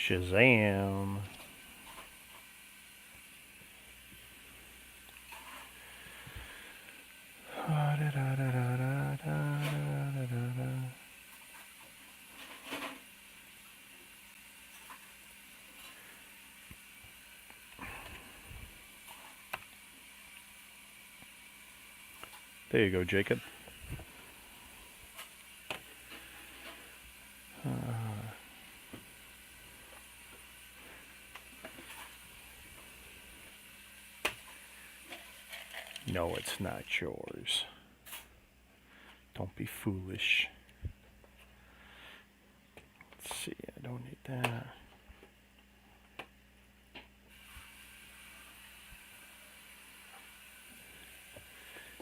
Shazam. There you go, Jacob. No, it's not yours. Don't be foolish. Let's see, I don't need that.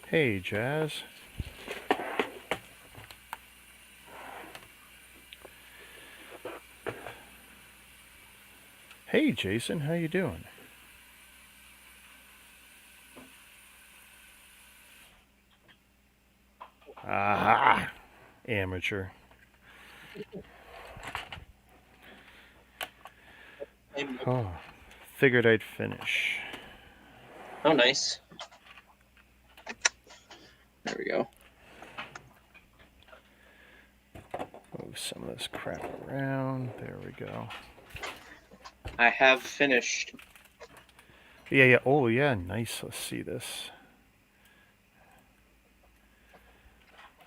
Hey, Jazz. Hey, Jason, how you doing? Aha! Amateur. Oh, figured I'd finish. Oh, nice. There we go. Move some of this crap around. There we go. I have finished. Yeah. Oh, yeah, nice. Let's see this.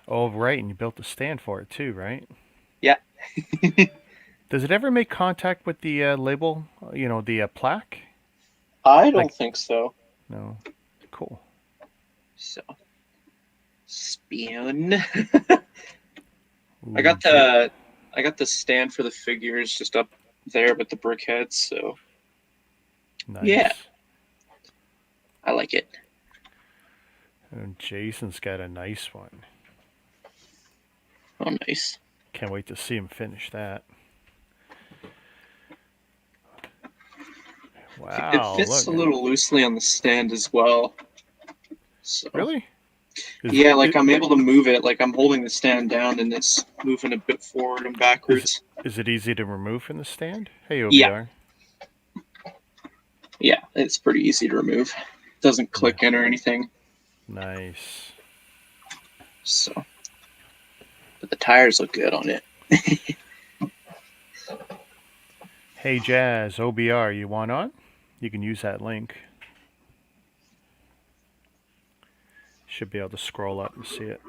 Oh, right, and you built a stand for it too, right? Yeah. Does it ever make contact with the label? The plaque? I don't think so. No. Cool. So, spoon. I got the stand for the figures just up there with the brick heads. So, nice. Yeah, I like it. And Jason's got a nice one. Oh, nice. Can't wait to see him finish that. Wow. It fits a little loosely on the stand as well. So, really? Yeah, like I'm able to move it. Like I'm holding the stand down and it's moving a bit forward and backwards. Is it easy to remove from the stand? Hey, OBR. Yeah, it's pretty easy to remove. It doesn't click in or anything. Nice. So, but the tires look good on it. Hey, Jazz, OBR, you want on? You can use that link. Should be able to scroll up and see it.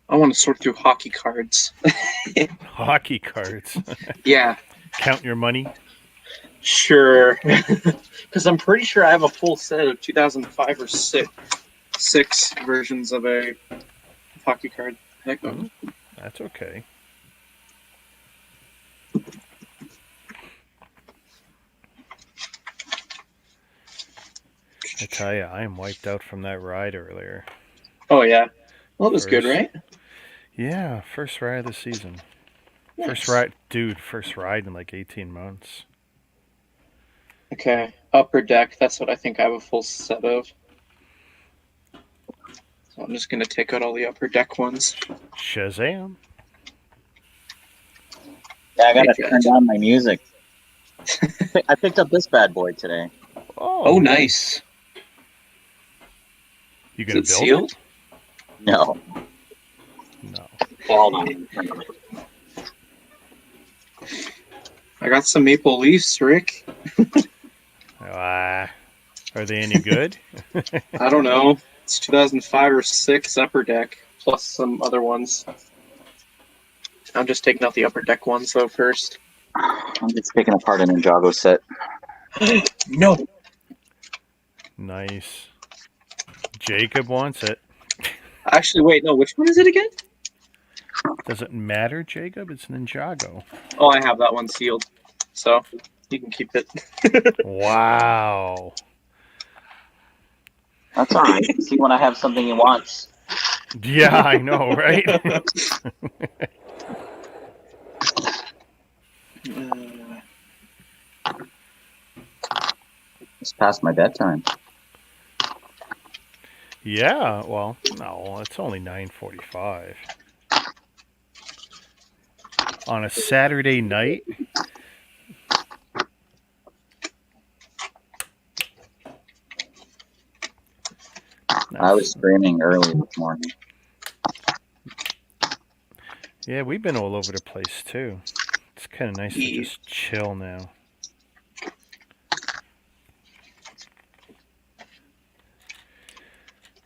I want to sort through hockey cards. Hockey cards? Yeah. Count your money? Sure. Because I'm pretty sure I have a full set of 2005 or 6 versions of a hockey card. Heck, that's okay. I tell you, I am wiped out from that ride earlier. Oh, yeah. Well, it was good, right? Yeah, first ride of the season. Nice. First ride in like 18 months. Okay, upper deck, that's what I think I have a full set of. So I'm just going to take out all the upper deck ones. Shazam. Yeah, I gotta turn down my music. I picked up this bad boy today. Oh, nice. You gonna build sealed? It? No. No. Hold on. I got some maple leafs, Rick. Are they any good? I don't know. It's 2005 or 6 upper deck, plus some other ones. I'm just taking out the upper deck ones, though, first. I'm just picking apart a Ninjago set. No! Nice. Jacob wants it. Actually, wait, no, which one is it again? Does it matter, Jacob? It's Ninjago. Oh, I have that one sealed. So, you can keep it. Wow. That's all right. See when I have something he wants. Yeah, I know, right? It's past my bedtime. Yeah, well, no, it's only 9:45. on a Saturday night. I was streaming early this morning. Yeah, we've been all over the place too. It's kind of nice to Yeah. just chill now.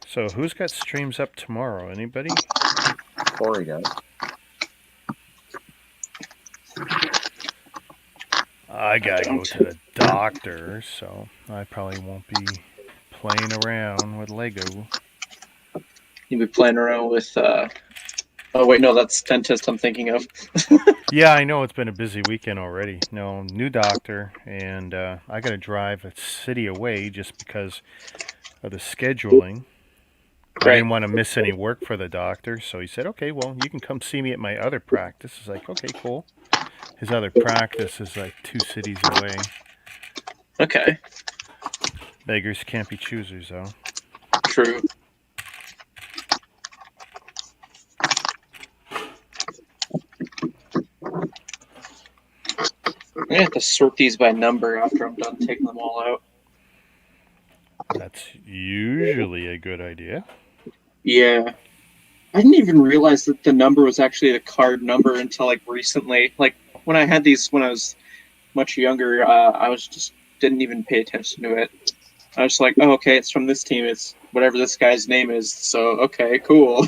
So who's got streams up tomorrow? Anybody? Corey does. I gotta go to the doctor, so I probably won't be playing around with Lego. You'll be playing around with. Oh wait, no, that's dentist I'm thinking of. Yeah, I know it's been a busy weekend already. No, new doctor, and I gotta drive a city away just because of the scheduling. I Right. didn't want to miss any work for the doctor, so he said, okay, well, you can come see me at my other practice. It's like, okay, cool. His other practice is like 2 cities away. Okay. Beggars can't be choosers, though. True. I have to sort these by number after I'm done taking them all out. That's usually a good idea. Yeah. I didn't even realize that the number was actually the card number until like recently. Like when I had these when I was much younger, I was just didn't even pay attention to it. I was like, oh, okay, it's from this team. It's whatever this guy's name is. So okay, cool.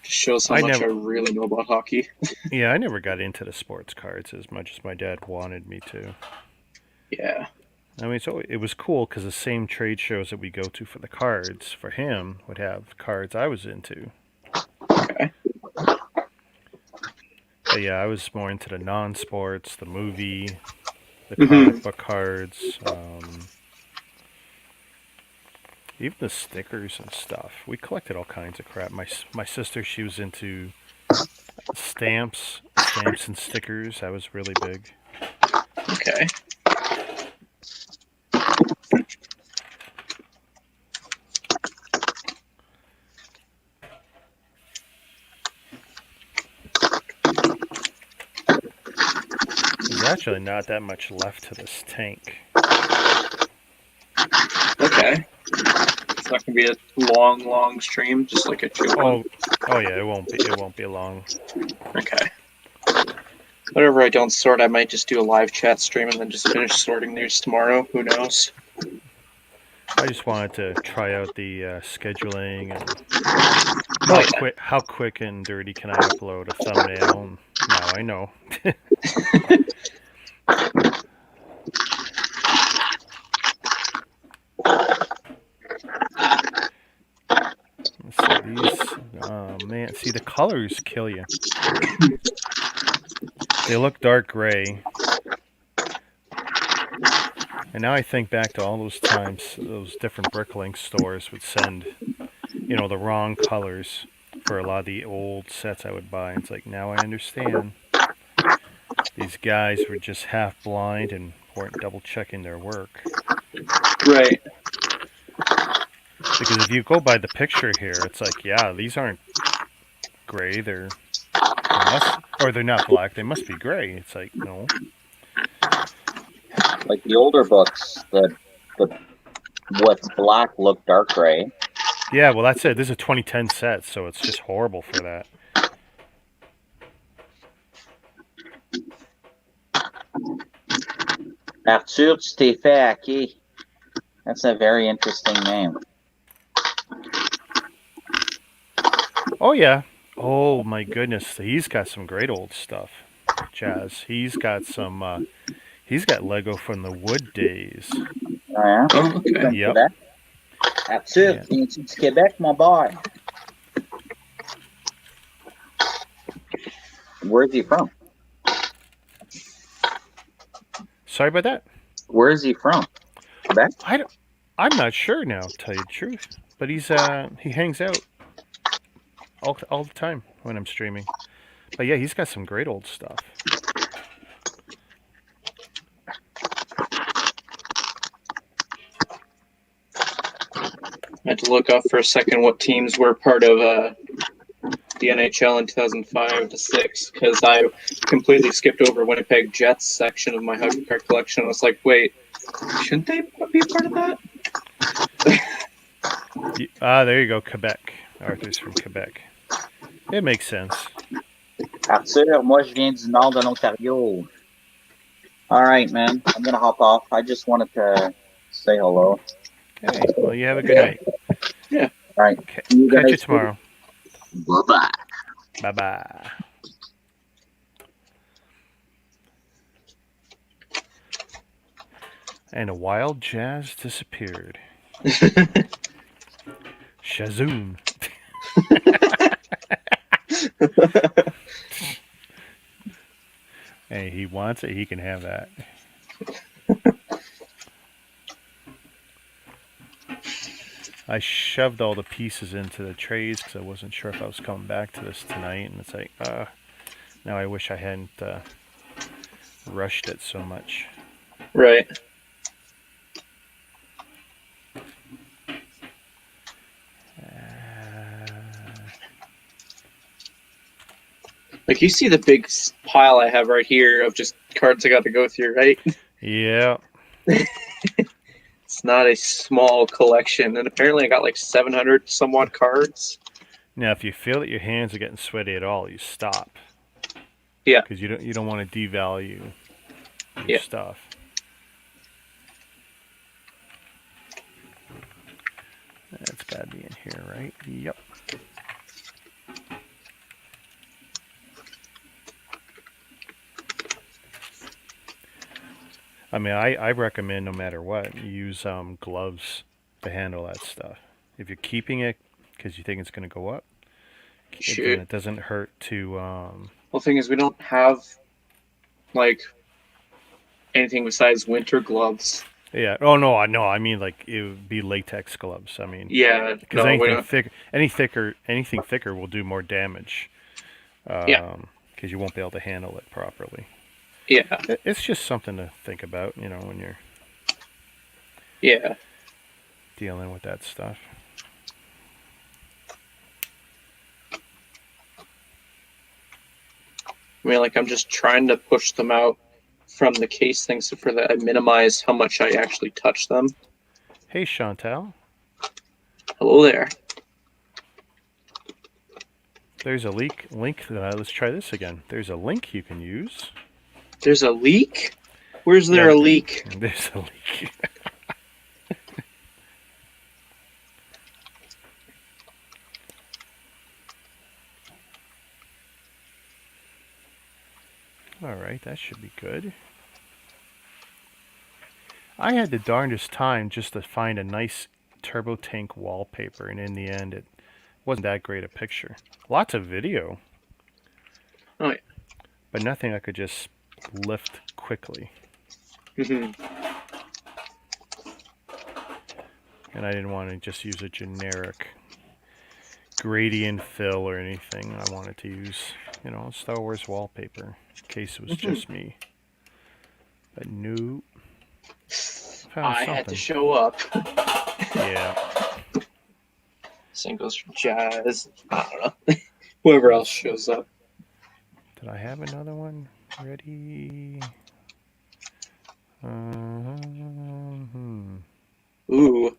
Just shows how much I really know about hockey. Yeah, I never got into the sports cards as much as my dad wanted me to. Yeah. I mean, so it was cool because the same trade shows that we go to for the cards, for him, would have cards I was into. Okay. But yeah, I was more into the non-sports, the movie, the Mhm. comic book cards, even the stickers and stuff. We collected all kinds of crap. My sister, she was into stamps and stickers. That was really big. Okay. There's actually not that much left to this tank. Okay. It's not gonna be a long stream, just like a chill one. Oh yeah, it won't be long. Okay. Whatever I don't sort, I might just do a live chat stream and then just finish sorting these tomorrow. Who knows? I just wanted to try out the scheduling and Oh, yeah. how quick and dirty can I upload a thumbnail. And now I know. Let's see these. Oh man, see the colors kill you. They look dark gray. And now I think back to all those times those different Bricklink stores would send, the wrong colors for a lot of the old sets I would buy. It's like, now I understand. These guys were just half blind and weren't double checking their work. Right. Because if you go by the picture here, it's like, yeah, these aren't gray. They're not black. They must be gray. It's like, no. Like the older books, the what's black look dark gray. Yeah, well, that's it. This is a 2010 set, so it's just horrible for that. Arthur Stefaki. That's a very interesting name. Oh, yeah. Oh, my goodness. He's got some great old stuff. Jazz. He's got Lego from the Wood days. Oh, yeah? Oh, okay. Yep. Quebec? Arthur, Yeah. it's Quebec, my boy. Where's he from? Sorry about that. Where is he from? Quebec? I'm not sure now, to tell you the truth. But he hangs out all the time when I'm streaming. But yeah, he's got some great old stuff. I had to look up for a second what teams were part of the NHL in 2005 to 6 because I completely skipped over Winnipeg Jets section of my hockey card collection. I was like, wait, shouldn't they be a part of that? There you go, Quebec. Arthur's from Quebec. It makes sense. Arthur, moi je viens du nord de l'Ontario. All right, man. I'm gonna hop off. I just wanted to say hello. Okay, well, you have a good night. Yeah. All right. Okay. You Catch you guys- tomorrow. Bye-bye. Bye-bye. And a wild jazz disappeared. Shazoom. Hey, he wants it, he can have that. I shoved all the pieces into the trays because I wasn't sure if I was coming back to this tonight, and it's like, now I wish I hadn't rushed it so much. Right. Like, you see the big pile I have right here of just cards I got to go through, right? Yeah. It's not a small collection, and apparently I got like 700 somewhat cards. Now, if you feel that your hands are getting sweaty at all, you stop. Yeah. Because you don't want to devalue your Yeah. stuff. That's got to be in here, right? Yep. I mean, I recommend no matter what, you use gloves to handle that stuff. If you're keeping it because you think it's going to go up, Shoot. it doesn't hurt to... Well, the thing is, we don't have like anything besides winter gloves. Yeah. Oh no, I mean like it would be latex gloves. I mean, Yeah. because No, we anything don't. anything thicker will do more damage. Yeah. Because you won't be able to handle it properly. Yeah. It's just something to think about, when you're Yeah. dealing with that stuff. I mean, like, I'm just trying to push them out from the case thing so that I minimize how much I actually touch them. Hey, Chantal. Hello there. There's a link that let's try this again. There's a link you can use. There's a leak? Where's there a leak? There's a leak. All right, that should be good. I had the darndest time just to find a nice Turbo Tank wallpaper, and in the end, it wasn't that great a picture. Lots of video. Oh, yeah. But nothing I could just lift quickly. Mm-hmm. And I didn't want to just use a generic gradient fill or anything. I wanted to use, Star Wars wallpaper in case it was just me. But no. I had to show up. Yeah. Same goes for Jazz. I don't know. Whoever else shows up. Did I have another one ready? Ooh.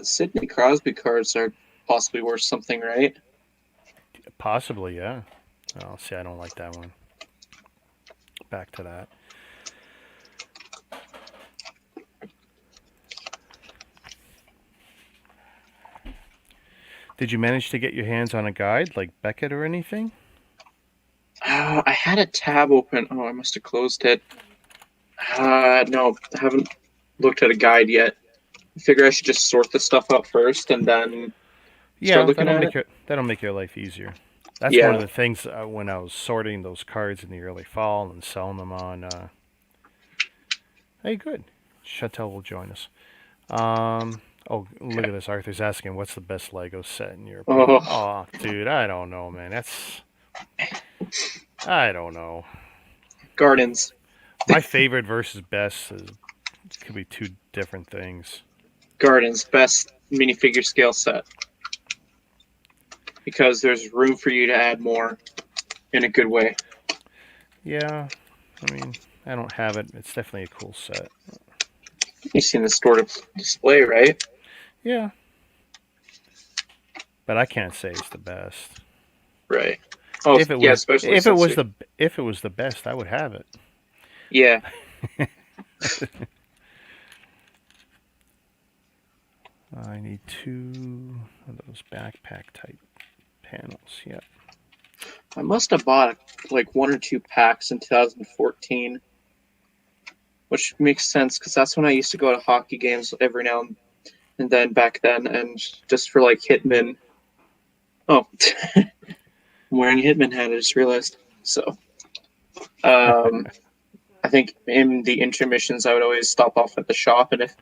Sidney Crosby cards are possibly worth something, right? Possibly, yeah. Oh, see, I don't like that one. Back to that. Did you manage to get your hands on a guide like Beckett or anything? I had a tab open. Oh, I must have closed it. No, I haven't looked at a guide yet. I figure I should just sort the stuff out first and then start looking at it. That'll make your life easier. That's Yeah. one of the things when I was sorting those cards in the early fall and selling them on. Hey, good. Chantel will join us. Oh, look at this. Arthur's asking, what's the best Lego set in your opinion? Oh, dude, I don't know, man. I don't know. Gardens. My favorite versus best could be two different things. Gardens. Best minifigure scale set. because there's room for you to add more in a good way. Yeah, I mean, I don't have it. It's definitely a cool set. You've seen the store display, right? Yeah, but I can't say it's the best. Right. Oh, If it yeah, was, especially if it since was if it was the best, I would have it. yeah. I need 2 of those backpack type panels. Yep. I must have bought like 1 or 2 packs in 2014, which makes sense because that's when I used to go to hockey games every now and then back then, and just for like Hitman. Oh, I'm wearing a Hitman hat. I just realized. So, I think in the intermissions, I would always stop off at the shop, and if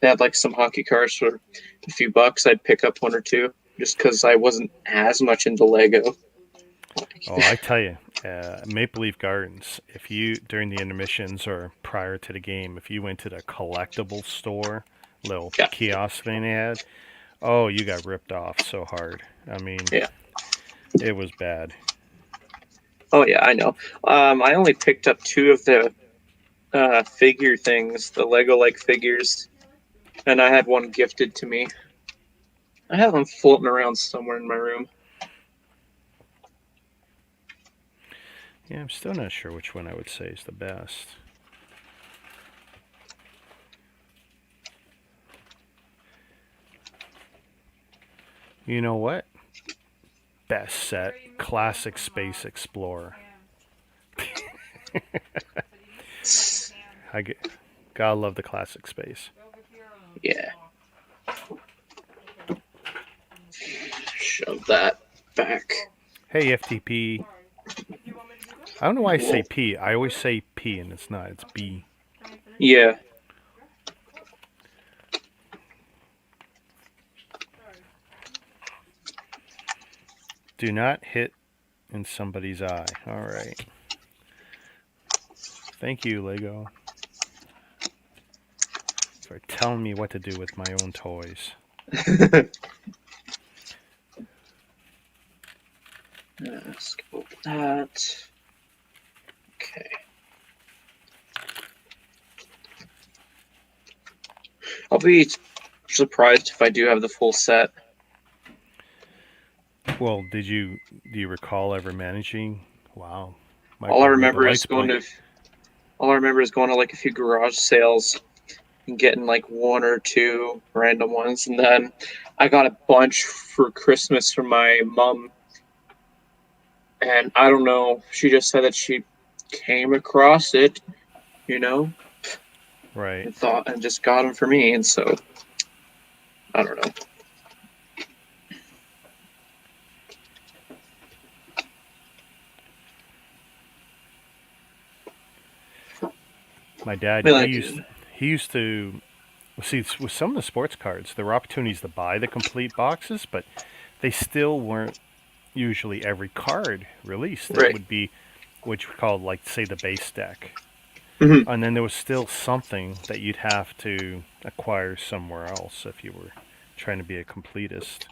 they had like some hockey cards for a few bucks, I'd pick up 1 or 2, just because I wasn't as much into Lego. Oh, I tell you, Maple Leaf Gardens. If you during the intermissions or prior to the game, if you went to the collectible store, little Yeah. kiosk thing they had, oh, you got ripped off so hard. I mean, Yeah. it was bad. Oh yeah, I know. I only picked up 2 of the figure things, the Lego like figures, and I had 1 gifted to me. I have them floating around somewhere in my room. Yeah, I'm still not sure which one I would say is the best. You know what? Best set, classic Space Explorer. Gotta love the classic space. Yeah. Shove that back. Hey, FTP. I don't know why I say P. I always say P, and it's not. It's B. Yeah. Do not hit in somebody's eye. All right. Thank you, Lego, for telling me what to do with my own toys. Let's go with that. Okay. I'll be surprised if I do have the full set. Well, do you recall ever managing? Wow. All I remember is going to like a few garage sales and getting like 1 or 2 random ones, and then I got a bunch for Christmas from my mom. And I don't know, she just said that she came across it, Right. and just got them for me, and so I don't know. My dad, he used to see with some of the sports cards, there were opportunities to buy the complete boxes, but they still weren't usually every card released. It Right. would be what you call, like, say, the base deck. Mhm. And then there was still something that you'd have to acquire somewhere else if you were trying to be a completist.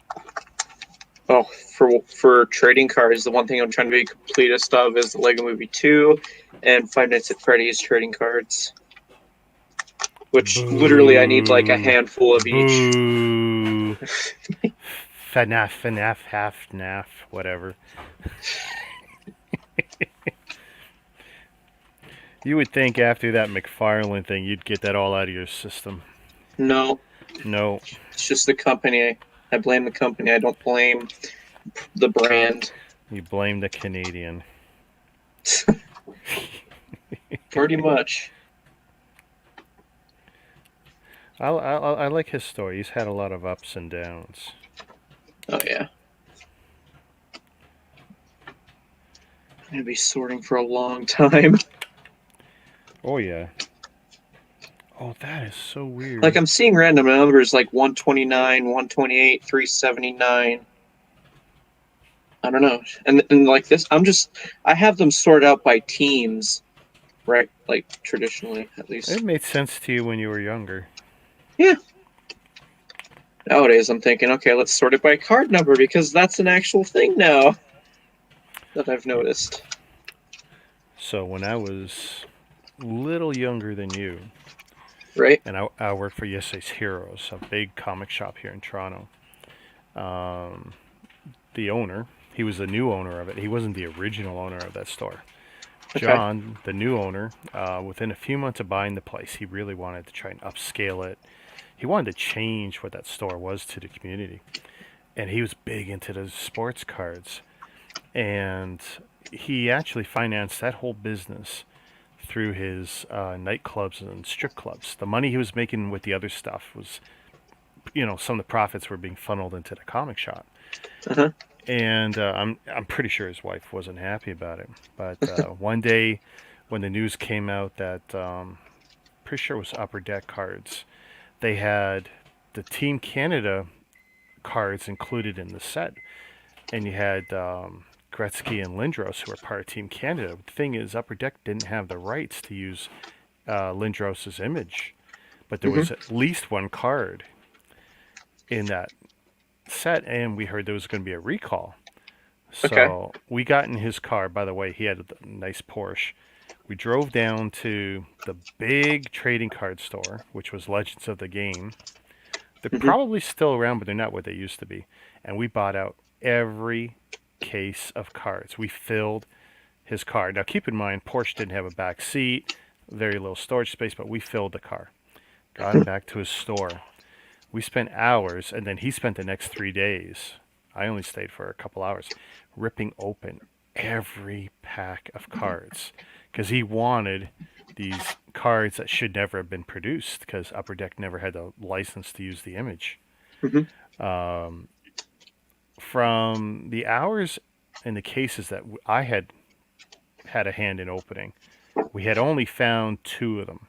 Oh, for trading cards, the one thing I'm trying to be completest of is the Lego Movie 2 and Five Nights at Freddy's trading cards. Which literally I need like a handful of each. Boo. FNAF, half NAF, whatever. You would think after that McFarlane thing, you'd get that all out of your system. No, No. it's just the company. I blame the company. I don't blame the brand. You blame the Canadian. Pretty much. I like his story. He's had a lot of ups and downs. Oh yeah. I'm gonna be sorting for a long time. Oh, yeah. Oh, that is so weird. Like I'm seeing random numbers like 129, 128, 379. I don't know. And like this, I have them sorted out by teams, right? Like traditionally, at least. It made sense to you when you were younger. Yeah. Nowadays, I'm thinking, okay, let's sort it by card number because that's an actual thing now that I've Yeah. noticed. So when I was little younger than you, Right? and I worked for Yesterday's Heroes, a big comic shop here in Toronto. Um, the owner, he was the new owner of it. He wasn't the original owner of that store. Okay. John, the new owner, within a few months of buying the place, he really wanted to try and upscale it. He wanted to change what that store was to the community. And he was big into the sports cards. And he actually financed that whole business through his nightclubs and strip clubs. The money he was making with the other stuff was, some of the profits were being funneled into the comic shop. Uh-huh. And I'm pretty sure his wife wasn't happy about it. But one day, when the news came out that pretty sure it was Upper Deck cards, they had the Team Canada cards included in the set, and you had Gretzky and Lindros who were part of Team Canada. The thing is, Upper Deck didn't have the rights to use Lindros's image, but there Hmm. was at least one card in that set, and we heard there was going to be a recall. Okay. So we got in his car. By the way, he had a nice Porsche. We drove down to the big trading card store, which was Legends of the Game. They're Hmm. probably still around, but they're not what they used to be. And we bought out every case of cards. We filled his car. Now, keep in mind, Porsche didn't have a back seat, very little storage space, but we filled the car. Got him back to his store. We spent hours, and then he spent the next 3 days. I only stayed for a couple hours, ripping open every pack of cards because he wanted these cards that should never have been produced because Upper Deck never had a license to use the image. Hmm. Um, from the hours and the cases that I had a hand in opening, we had only found two of them.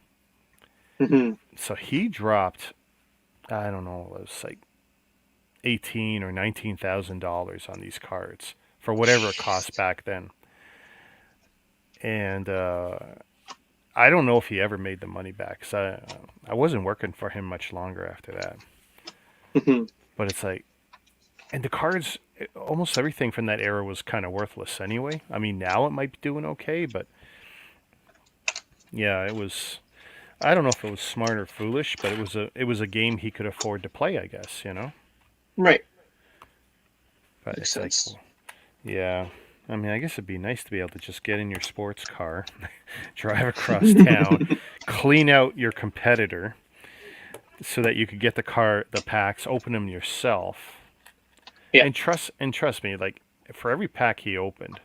Hmm. So he dropped, I don't know, it was like $18,000 or $19,000 on these cards for whatever it cost back then. And I don't know if he ever made the money back because I wasn't working for him much longer after that. Hmm. But it's like, and the cards, almost everything from that era was kind of worthless anyway. I mean, now it might be doing okay, but yeah, it was. I don't know if it was smart or foolish, but it was a game he could afford to play, I guess. Right. But Makes it's like, sense. yeah. I mean, I guess it'd be nice to be able to just get in your sports car, drive across town, clean out your competitor, so that you could get the packs, open them yourself, Yeah. and trust me, like for every pack he opened,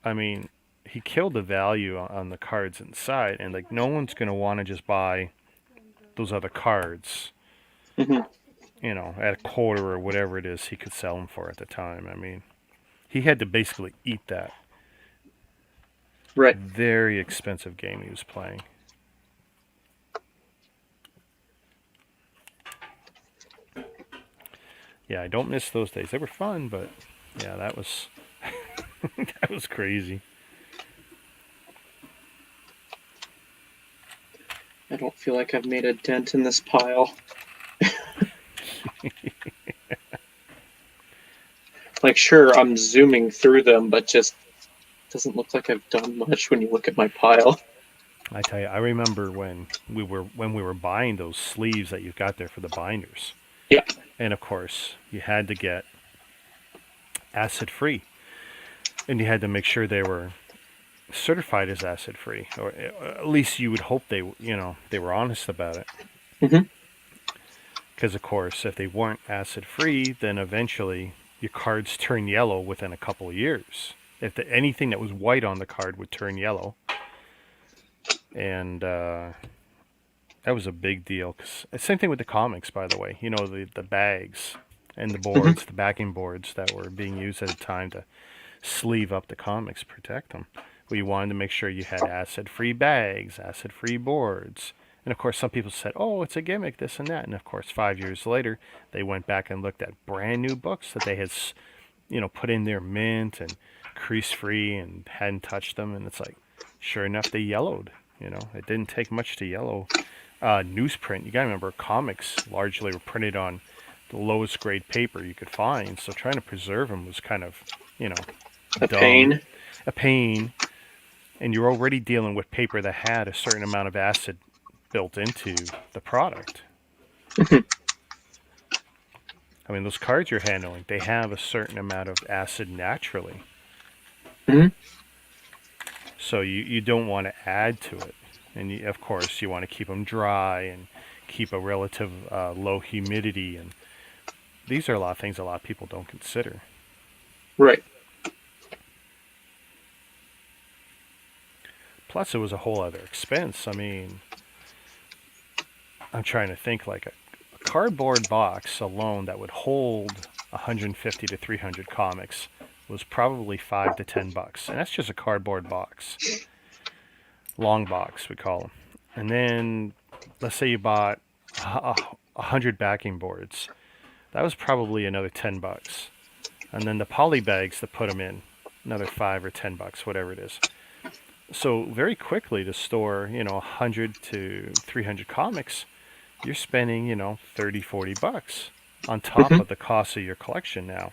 I mean, he killed the value on the cards inside, and like no one's gonna want to just buy those other cards, Hmm. at a quarter or whatever it is he could sell them for at the time. I mean, he had to basically eat that Right. very expensive game he was playing. Yeah, I don't miss those days. They were fun, but yeah, that was that was crazy. I don't feel like I've made a dent in this pile. Like, sure, I'm zooming through them, but just doesn't look like I've done much when you look at my pile. I tell you, I remember when we were buying those sleeves that you've got there for the binders, Yeah. and of course you had to get acid free, and you had to make sure they were certified as acid free, or at least you would hope they were honest about it. Hmm. Because of course, if they weren't acid free, then eventually your cards turn yellow within a couple of years. If anything that was white on the card would turn yellow, and that was a big deal. Cause same thing with the comics, by the way. The bags and the Hmm. boards, the backing boards that were being used at the time to sleeve up the comics, protect them. We wanted to make sure you had acid-free bags, acid-free boards. And of course, some people said, "Oh, it's a gimmick, this and that." And of course, 5 years later, they went back and looked at brand new books that they had, put in their mint and crease-free and hadn't touched them. And it's like, sure enough, they yellowed. It didn't take much to yellow newsprint. You gotta remember, comics largely were printed on the lowest grade paper you could find, so trying to preserve them was kind of, you know, A dumb, pain. a pain. And you're already dealing with paper that had a certain amount of acid built into the product. I mean, those cards you're handling, they have a certain amount of acid naturally. Mhm. So you don't want to add to it. And of course, you want to keep them dry and keep a relative low humidity. And these are a lot of things a lot of people don't consider. Right. Plus, it was a whole other expense. I mean, I'm trying to think like a cardboard box alone that would hold 150 to 300 comics was probably $5 to $10, and that's just a cardboard box, long box we call them. And then let's say you bought 100 backing boards, that was probably another $10. And then the poly bags to put them in, another $5 or $10, whatever it is. So very quickly to store, 100 to 300 comics, you're spending, 30, $40 on top Mhm. of the cost of your collection now.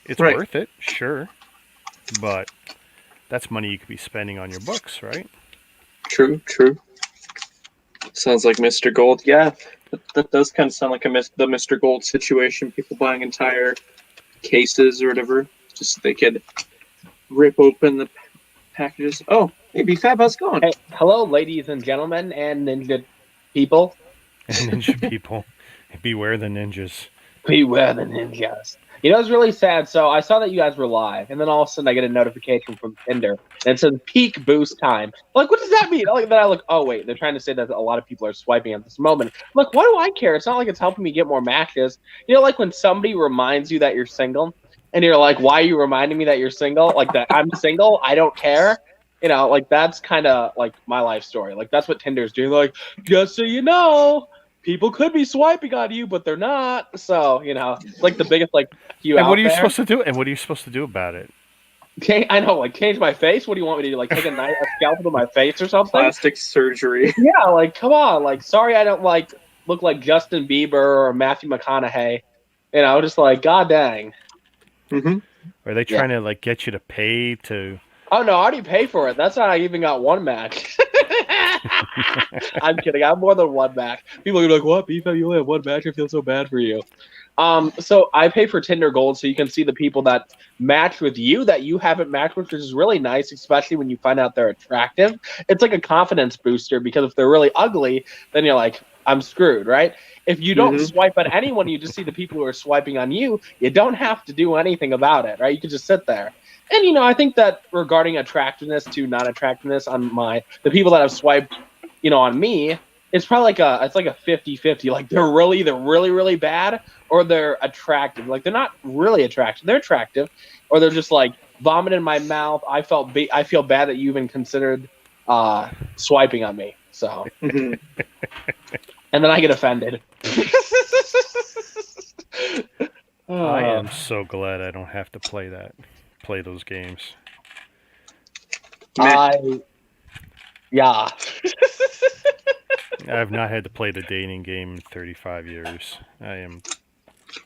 It's Right. worth it, sure, but that's money you could be spending on your books, right? True. True. Sounds like Mr. Gold. Yeah, that does kind of sound like the Mr. Gold situation. People buying entire cases or whatever, just so they could rip open the packages. Oh, hey, B-Fab, how's it going? Hey, hello, ladies and gentlemen, and ninja people. And ninja people, beware the ninjas. Beware the ninjas. You know, it's really sad. So I saw that you guys were live, and then all of a sudden I get a notification from Tinder, and it says peak boost time. Like, what does that mean? Like, then I look, oh wait, they're trying to say that a lot of people are swiping at this moment. Look, what do I care? It's not like it's helping me get more matches. You know, like when somebody reminds you that you're single, and you're like, why are you reminding me that you're single? Like that I'm single, I don't care. You know, like that's kind of like my life story. Like that's what Tinder's doing. Like, just so you know, people could be swiping on you, but they're not. So, you know, it's like the biggest like you And out what are you there. supposed to do? And what are you supposed to do about it? I know, like change my face. What do you want me to do? Like take a knife, a scalpel to my face or something? Plastic surgery. Yeah, like come on. Like sorry, I don't like look like Justin Bieber or Matthew McConaughey. You know, just like god dang. Mm-hmm. Are they trying to like get you to pay to? Oh no, I already paid for it. That's how I even got one match. I'm kidding. I have more than one match. People are like, "What, Beefo? You only have one match? I feel so bad for you." So I pay for Tinder Gold so you can see the people that match with you that you haven't matched with, which is really nice, especially when you find out they're attractive. It's like a confidence booster because if they're really ugly, then you're like, I'm screwed, right? If you don't Mhm. swipe on anyone, you just see the people who are swiping on you. You don't have to do anything about it, right? You can just sit there. And you know, I think that regarding attractiveness to non-attractiveness on the people that have swiped, you know, on me, it's probably like a 50-50. Like they're really really bad or they're attractive. Like they're not really attractive. They're attractive or they're just like vomit in my mouth. I feel bad that you even considered swiping on me. So, Mhm. and then I get offended. I am so glad I don't have to play those games. Yeah. I've not had to play the dating game in 35 years. I am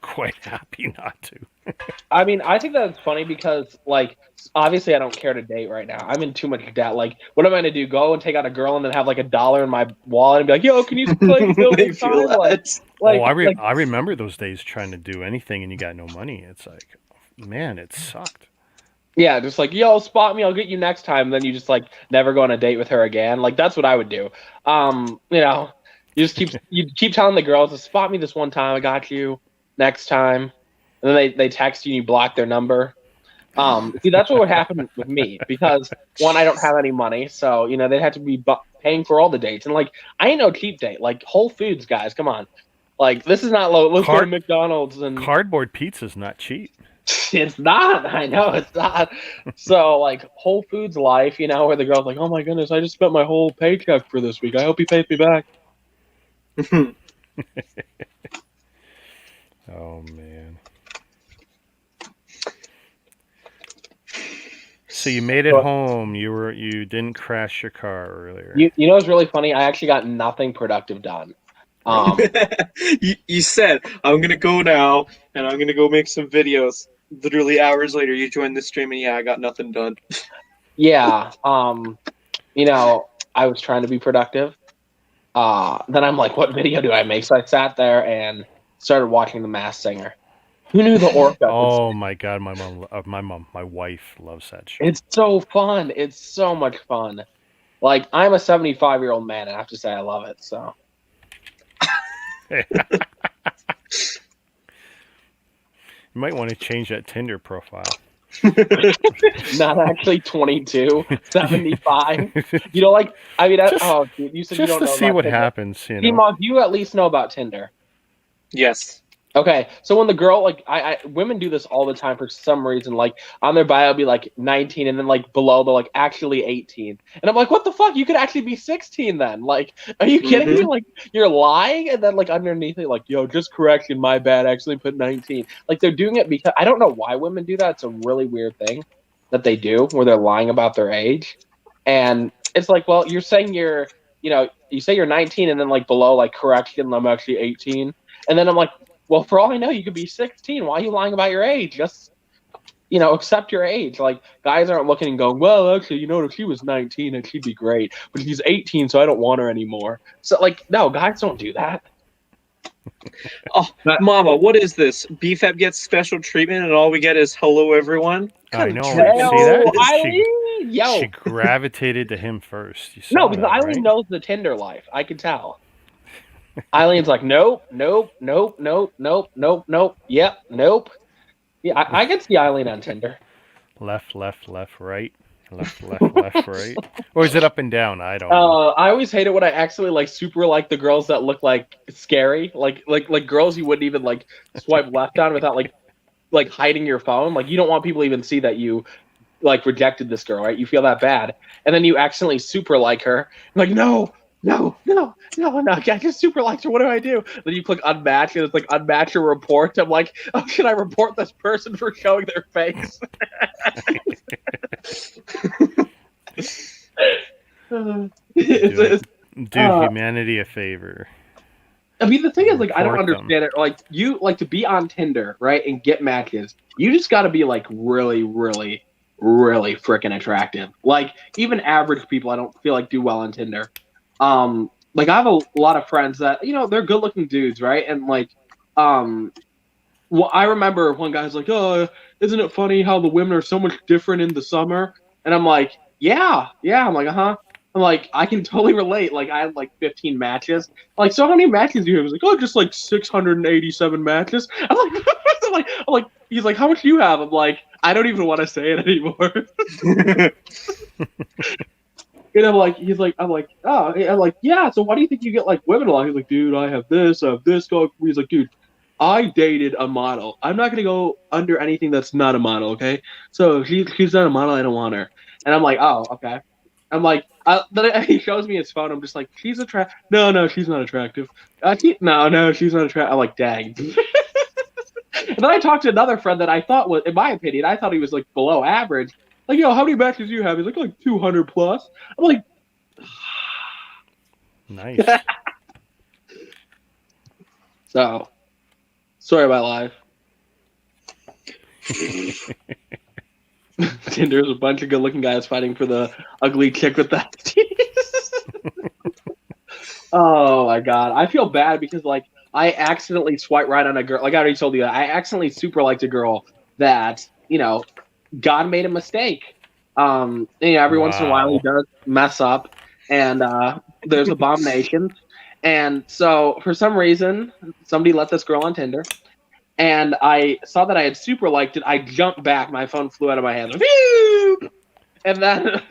quite happy not to. I mean, I think that's funny because, like, obviously I don't care to date right now. I'm in too much debt. Like, what am I gonna do? Go and take out a girl and then have like $1 in my wallet and be like, "Yo, can you play Bill I this feel time?" Like, that. I remember those days trying to do anything and you got no money. It's like, man, it sucked. yeah, just like, "Yo, spot me, I'll get you next time." And then you just like never go on a date with her again. Like, that's what I would do. You know, you keep telling the girls to spot me this one time. I got you next time, and then they text you and you block their number. See, that's what would happen with me because one, I don't have any money, so you know they'd have to be paying for all the dates, and like I ain't no cheap date. Like Whole Foods, guys, come on, like this is not low. Let's go to McDonald's and Cardboard pizza's not cheap. it's not. I know it's not. So like Whole Foods life, you know, where the girl's like, "Oh my goodness, I just spent my whole paycheck for this week. I hope he pays me back." Mhm. Oh man. So you made it home. You didn't crash your car earlier. You know what's really funny? I actually got nothing productive done. You said, I'm gonna go now, and I'm gonna go make some videos. Literally hours later, you joined the stream, and yeah, I got nothing done. Yeah. You know, I was trying to be productive. Then I'm like, what video do I make? So I sat there and started watching The Masked Singer. Who knew the orca? Oh my god, my wife loves that show. It's so fun. It's so much fun. Like, I'm a 75-year-old man, and I have to say I love it. So. You might want to change that Tinder profile. Not actually 22, 75. You know, like, I mean, dude, you said you Just don't to know see about what Tinder. happens, you know. D-Mog, you at least know about Tinder. Yes. Okay, so when the girl, like, women do this all the time for some reason. Like, on their bio, be like 19, and then like below, they're like actually 18. And I'm like, what the fuck? You could actually be 16 then. Like, are you kidding me? Like, you're lying, and then like underneath it, like, yo, just correction, my bad. I actually put 19. Like, they're doing it because I don't know why women do that. It's a really weird thing that they do where they're lying about their age, and it's like, well, you're saying you say you're 19, and then like below, like, correction, I'm actually 18, and then I'm like. Well, for all I know, you could be 16. Why are you lying about your age? Just, accept your age. Like, guys aren't looking and going, well, actually, if she was 19, and she'd be great. But she's 18, so I don't want her anymore. So, like, no, guys don't do that. Oh, Mama, what is this? BFAB gets special treatment, and all we get is hello, everyone? I know. Treatment. See that? Eileen! Yo. She gravitated to him first. You saw No, because that, Eileen right? knows the Tinder life. I can tell. Eileen's like, nope. Yep, nope. Yeah, I can see Eileen on Tinder. Left, right. Left, right. Or is it up and down? I don't know. I always hate it when I actually like super like the girls that look like scary, like girls you wouldn't even like swipe left on without like hiding your phone. Like, you don't want people to even see that you like rejected this girl, right? You feel that bad, and then you accidentally super like her. I'm like, no, I just super liked her. What do I do? Then you click unmatch, and it's like unmatch or report. I'm like, oh, should I report this person for showing their face? Do humanity a favor. I mean, the thing is, like, I don't Report them. understand it. Like, you like to be on Tinder, right, and get matches. You just got to be like really, really, really freaking attractive. Like, even average people, I don't feel like do well on Tinder. Like, I have a lot of friends that they're good-looking dudes, right? And like, well, I remember one guy's like, "Oh, isn't it funny how the women are so much different in the summer?" And I'm like, "Yeah." I'm like, "Uh-huh." I'm like, I can totally relate. Like, I had like 15 matches. I'm like, so how many matches do you have? He's like, oh, just like 687 matches. I'm like, I'm like, he's like, how much do you have? I'm like, I don't even want to say it anymore. And I'm like, yeah. So why do you think you get like women a lot? He's like, dude, I have this. He's like, dude, I dated a model. I'm not gonna go under anything that's not a model, okay? So if she's not a model, I don't want her. And I'm like, oh, okay. I'm like, then he shows me his phone. I'm just like, she's attractive. No, she's not attractive. No, she's not attractive. I'm like, dang. And then I talked to another friend that I thought was, in my opinion, I thought he was like below average. Like, yo, how many matches do you have? He's like 200 plus. I'm like, Nice. so, sorry about life. Tinder's a bunch of good-looking guys fighting for the ugly chick with the Oh my god, I feel bad because like I accidentally swiped right on a girl. Like I already told you, I accidentally super liked a girl that God made a mistake. Every once in a while he does mess up, and there's abominations. And so for some reason, somebody let this girl on Tinder. And I saw that I had super liked it. I jumped back. My phone flew out of my hand. And then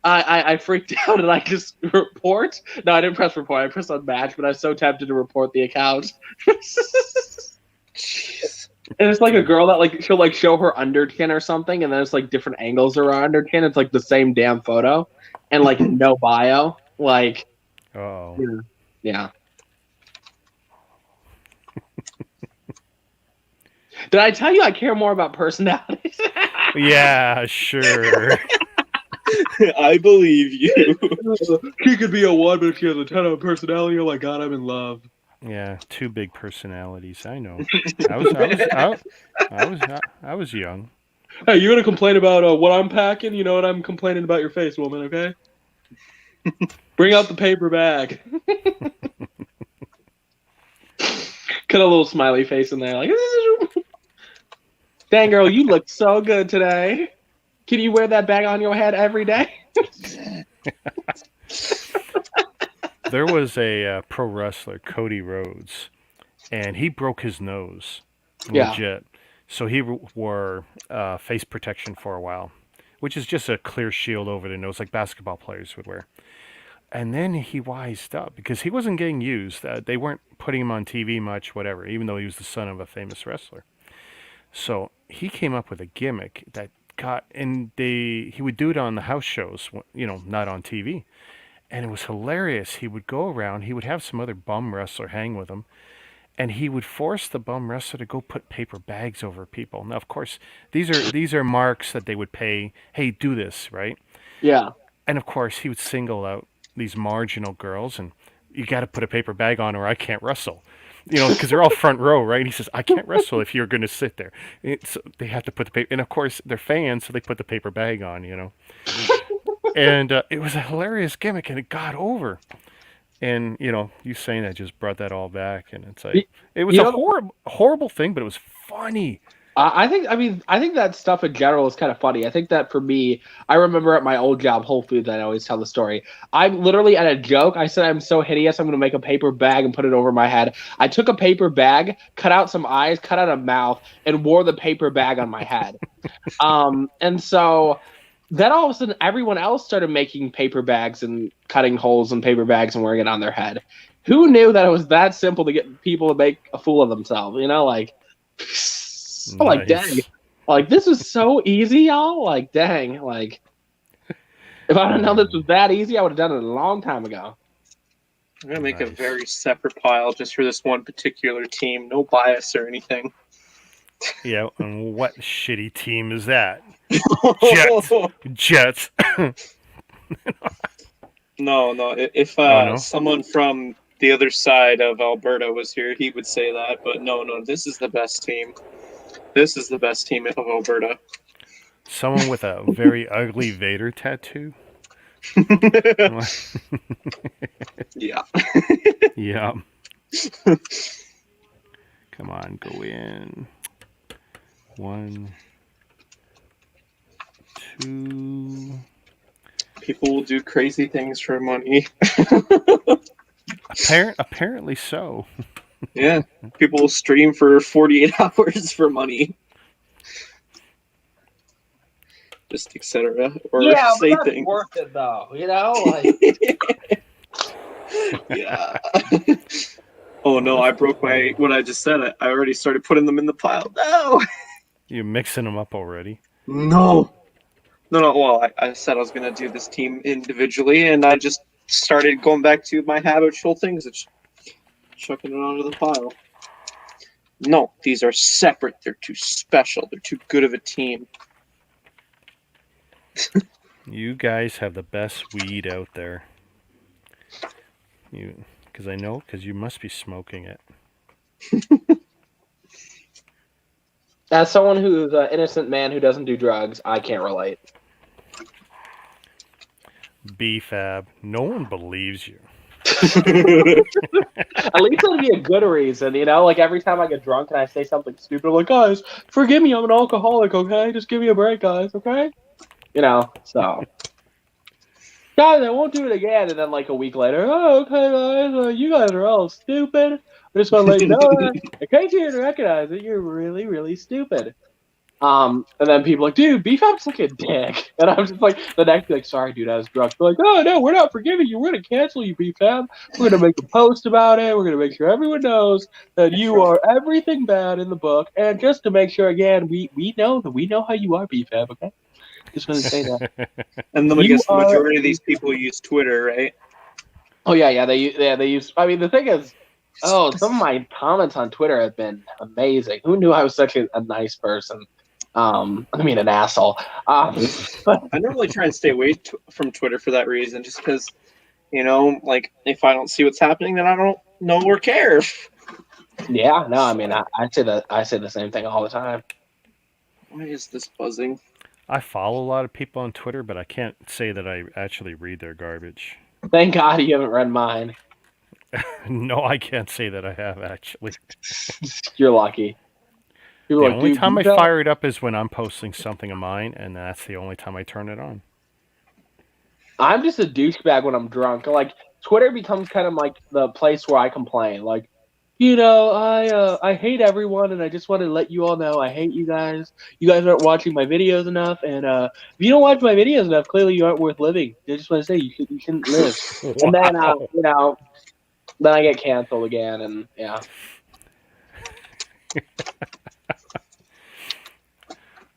I freaked out and I just report. No, I didn't press report. I pressed unmatch, but I was so tempted to report the account. Jeez. And it's like a girl that like she'll like show her under chin or something, and then it's like different angles of her under chin. It's like the same damn photo, and like no bio. Like, Oh. yeah. Did I tell you I care more about personalities? Yeah, sure. I believe you. He could be a 1, but if she has a 10 of personality, oh my god, I'm in love. Yeah, two big personalities. I know. I was young. Hey, you're gonna complain about what I'm packing? You know what? I'm complaining about your face, woman. Okay. Bring out the paper bag. Got a little smiley face in there, like. Dang girl, you look so good today. Can you wear that bag on your head every day? There was a pro wrestler, Cody Rhodes, and he broke his nose, Yeah. legit. So he wore face protection for a while, which is just a clear shield over the nose, like basketball players would wear. And then he wised up because he wasn't getting used. They weren't putting him on TV much, whatever, even though he was the son of a famous wrestler. So he came up with a gimmick that got, and he would do it on the house shows, not on TV. And it was hilarious. He would go around, he would have some other bum wrestler hang with him, and he would force the bum wrestler to go put paper bags over people. Now, of course, these are marks that they would pay, hey, do this, right? Yeah. And of course, he would single out these marginal girls, and you got to put a paper bag on or I can't wrestle. Because they're all front row, right? And he says, I can't wrestle if you're going to sit there. So they have to put the paper, and of course, they're fans, so they put the paper bag on, And it was a hilarious gimmick, and it got over. And, you saying that just brought that all back, and it's like, it was a horrible thing, but it was funny. I think that stuff in general is kind of funny. I think that for me, I remember at my old job, Whole Foods, I always tell the story. I'm literally at a joke. I said, I'm so hideous, I'm going to make a paper bag and put it over my head. I took a paper bag, cut out some eyes, cut out a mouth, and wore the paper bag on my head. And so then all of a sudden, everyone else started making paper bags and cutting holes in paper bags and wearing it on their head. Who knew that it was that simple to get people to make a fool of themselves? I'm like, dang. Like, this is so easy, y'all. Like, dang. Like, if I didn't know this was that easy, I would have done it a long time ago. I'm going to make a very separate pile just for this one particular team. No bias or anything. Yeah, and what shitty team is that? No. Jets. If someone from the other side of Alberta was here, he would say that. But no, this is the best team. This is the best team of Alberta. Someone with a very ugly Vader tattoo? Yeah. Yeah. Come on, go in. 1, 2. People will do crazy things for money. Apparently so. Yeah. People will stream for 48 hours for money. Just etc. Or say things. Worth it though, Yeah. Oh no, I broke what I just said. I already started putting them in the pile. No. You're mixing them up already. No. Well, I said I was going to do this team individually, and I just started going back to my habitual things, chucking it onto the pile. No, these are separate. They're too special. They're too good of a team. You guys have the best weed out there. Because you must be smoking it. As someone who's an innocent man who doesn't do drugs, I can't relate. BFAB, no one believes you. At least it'll be a good reason, Like every time I get drunk and I say something stupid, I'm like, guys, forgive me, I'm an alcoholic, okay? Just give me a break, guys, okay? So. Guys, I won't do it again. And then like a week later, oh, okay, guys, you guys are all stupid. I just want to let you know that in case you didn't recognize it, you're really, really stupid. And then people are like, dude, BFAB's like a dick. And I'm just like, the next like, sorry, dude, I was drunk. They're like, oh, no, we're not forgiving you. We're going to cancel you, BFAB. We're going to make a post about it. We're going to make sure everyone knows that you are everything bad in the book. And just to make sure, again, we know how you are, BFAB, okay? Just want to say that. And then I guess the majority of these people use Twitter, right? Oh, yeah, they use, I mean, the thing is, some of my comments on Twitter have been amazing. Who knew I was such a nice person? I mean, an asshole. But I normally try and stay away from Twitter for that reason, just because, like if I don't see what's happening, then I don't know or care. yeah, no, I mean, I say that I say the same thing all the time. Why is this buzzing? I follow a lot of people on Twitter, but I can't say that I actually read their garbage. Thank God you haven't read mine. No, I can't say that I have actually. You're lucky. People The are like, only dude, time you I tell- fire it up is when I'm posting something of mine, and that's the only time I turn it on. I'm just a douchebag when I'm drunk. Like Twitter becomes kind of like the place where I complain. Like, I hate everyone, and I just want to let you all know I hate you guys. You guys aren't watching my videos enough, and if you don't watch my videos enough, clearly you aren't worth living. I just want to say you shouldn't live. And then Wow. then I get canceled again, and yeah.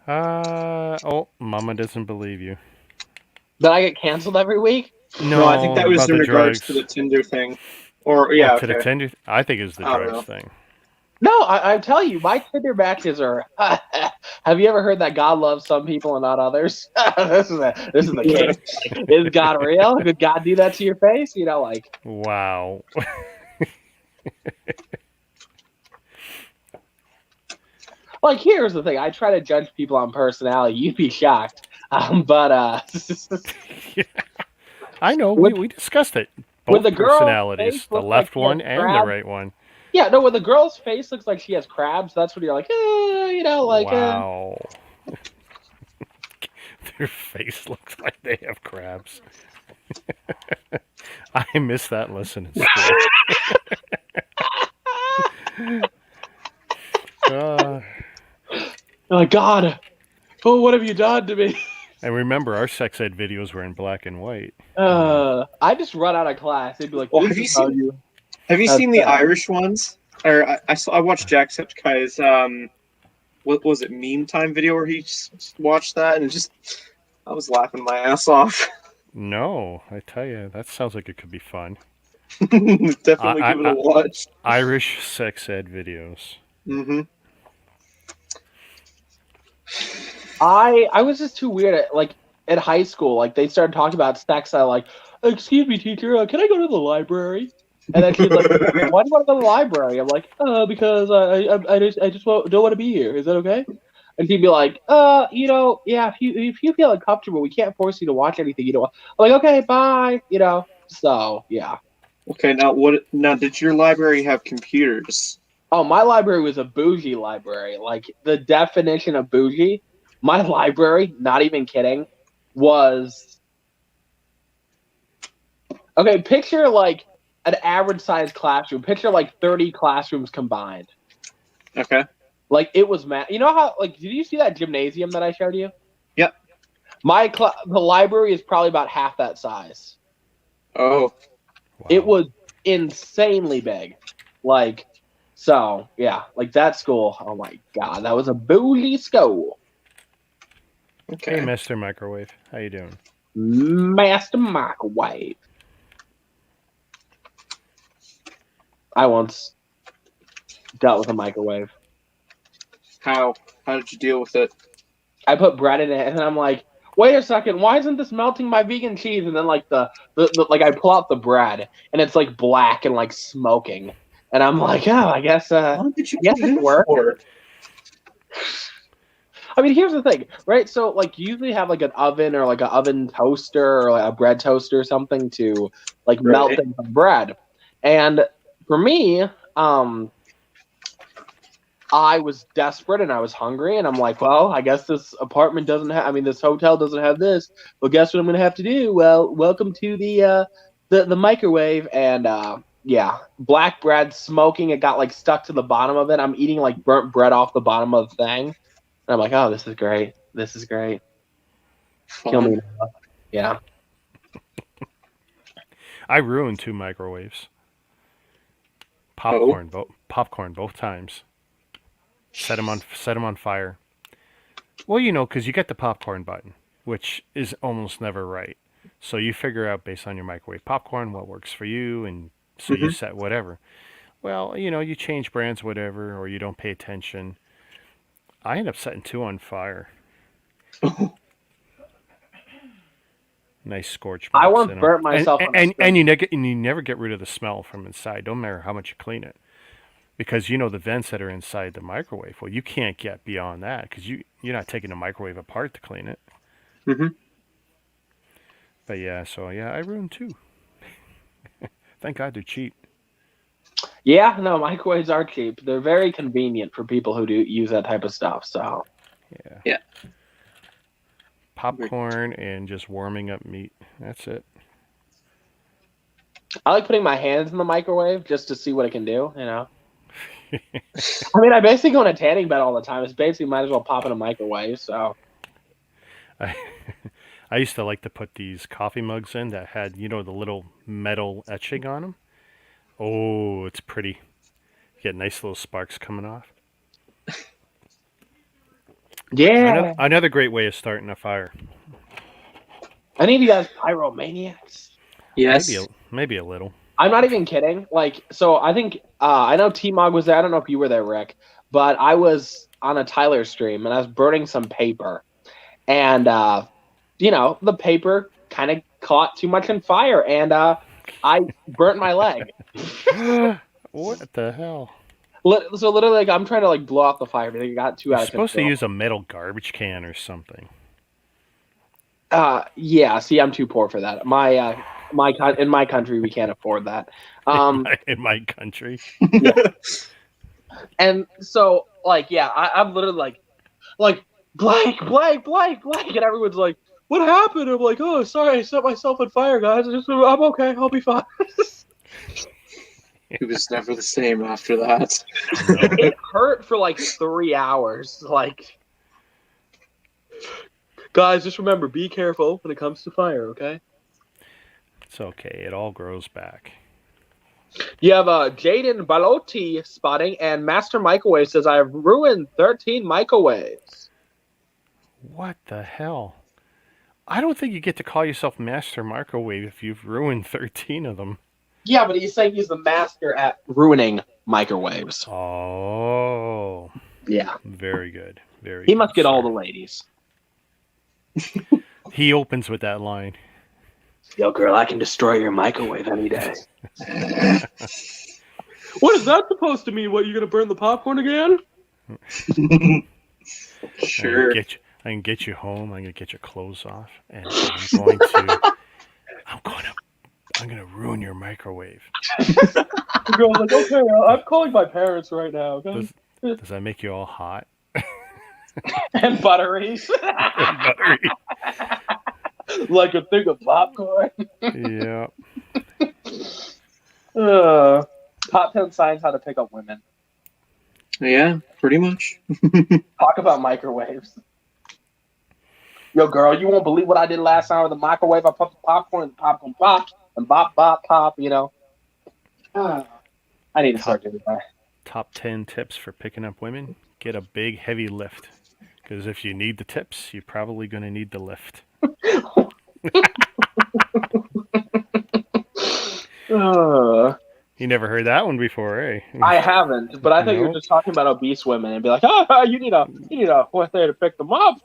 Oh, Mama doesn't believe you. Then I get canceled every week. No, I think that was about in the regards drugs. to the Tinder thing. Or yeah, Oh, to the okay. Tinder. I think it's the I don't drugs know. thing. No, I tell you, my Tinder matches are. Have you ever heard that God loves some people and not others? This is the case. Like, is God real? Did God do that to your face? Like Wow. here's the thing. I try to judge people on personality. You'd be shocked, but I know. We discussed it. with Both the girl's personalities, face the looks like left she has one and the crabs. right one. Yeah, no, when the girl's face looks like she has crabs, that's when you're like, Wow. Their face looks like they have crabs. I missed that lesson in school. oh God, oh, what have you done to me? And remember, our sex ed videos were in black and white. I just run out of class. They'd be like, Well, "This have you is how seen- you." Have you That's seen the bad. Irish ones? Or I watched Jacksepticeye's what was it, meme time video where he watched that, and I was laughing my ass off. No, I tell you, that sounds like it could be fun. Definitely give it a watch. Irish sex ed videos. Mm-hmm. I was just too weird at high school. Like they started talking about sex. I like, excuse me, teacher, can I go to the library? And then she's like, why do you want to go to the library? I'm like, because I just don't want to be here. Is that okay? And she'd be like, yeah, if you feel uncomfortable, we can't force you to watch anything you don't want. I'm like, okay, bye. So yeah. Okay, now did your library have computers? Oh, my library was a bougie library. Like the definition of bougie, my library, not even kidding, was okay. Picture like an average sized classroom. Picture like 30 classrooms combined. Okay. Like it was You know how did you see that gymnasium that I showed you? Yep. The library is probably about half that size. Oh. Wow. It was insanely big. So yeah, like that school. Oh my God, that was a bougie school. Okay. Hey, Mr. Microwave, how you doing? Master Microwave. I once dealt with a microwave. How did you deal with it? I put bread in it, and then I'm like, wait a second, why isn't this melting my vegan cheese? And then like the I pull out the bread, and it's like black and like smoking, and I'm like, oh, I guess What did you Yes, put it it in worked. for? I mean, here's the thing, right? So, like, you usually have like an oven or like an oven toaster or like a bread toaster or something to like melt Right. in the bread. And for me, I was desperate and I was hungry, and I'm like, well, I guess this apartment doesn't have. I mean, this hotel doesn't have this. Well, guess what I'm gonna have to do? Well, welcome to the microwave, and yeah, black bread smoking. It got like stuck to the bottom of it. I'm eating like burnt bread off the bottom of the thing. And I'm like, oh, this is great. This is great. Kill me. Yeah. I ruined 2 microwaves. Popcorn both times. Set them on fire. Well, because you get the popcorn button, which is almost never right. So you figure out based on your microwave popcorn what works for you, and so you set whatever. Well, you change brands, whatever, or you don't pay attention. I end up setting 2 on fire. Nice scorch I marks once in 'em. burnt myself on a and string. you never get rid of the smell from inside. Don't matter how much you clean it, because you know the vents that are inside the microwave. Well, you can't get beyond that because you're not taking the microwave apart to clean it. Mm-hmm. But yeah, so yeah, I ruined 2. Thank God they're cheap. Yeah, no, microwaves are cheap. They're very convenient for people who do use that type of stuff. So Yeah. Yeah. Popcorn and just warming up meat. That's it. I like putting my hands in the microwave just to see what it can do. I mean, I basically go in a tanning bed all the time. It's basically might as well pop in a microwave. So I used to like to put these coffee mugs in that had, the little metal etching on them. Oh, it's pretty. You get nice little sparks coming off. yeah, Another great way of starting a fire. I need you guys pyromaniacs. Yes. Maybe a little. I'm not even kidding. So I think I know T-Mog was there. I don't know if you were there, Rick, but I was on a Tyler stream and I was burning some paper, and the paper kind of caught too much on fire, and I burnt my leg. What the hell? So literally, I'm trying to blow out the fire, but it got too You're out of supposed to control. use a metal garbage can or something. Yeah. See, I'm too poor for that. In my country, we can't afford that. In my country. And so, I'm literally like blank, and everyone's like, "What happened?" I'm like, "Oh, sorry, I set myself on fire, guys. I'm okay. I'll be fine." It was never the same after that. It hurt for 3 hours. Guys, just remember, be careful when it comes to fire, okay? It's okay. It all grows back. You have Jaden Balotti spotting, and Master Microwave says, "I have ruined 13 microwaves." What the hell? I don't think you get to call yourself Master Microwave if you've ruined 13 of them. Yeah, but he's saying he's the master at ruining microwaves. Oh. Yeah. Very good. Very He good, must get sir. all the ladies. He opens with that line. Yo, girl, I can destroy your microwave any day. What is that supposed to mean? What, you gonna burn the popcorn again? Sure. I can get you home. I'm gonna get your clothes off, and I'm gonna ruin your microwave. The girl's like, okay, I'm calling my parents right now. Okay? Does that make you all hot? And buttery. Buttery. Like a thing of popcorn. Yeah. Top 10 signs how to pick up women. Yeah, pretty much. Talk about microwaves. Yo, girl, you won't believe what I did last time with the microwave. I popped the popcorn, and the popcorn popped, and bop, pop, I need to start doing that. Top 10 tips for picking up women. Get a big, heavy lift. Because if you need the tips, you're probably going to need the lift. You never heard that one before, eh? I haven't, but I think you're No. just talking about obese women and be like, oh, you need a one there to pick them up.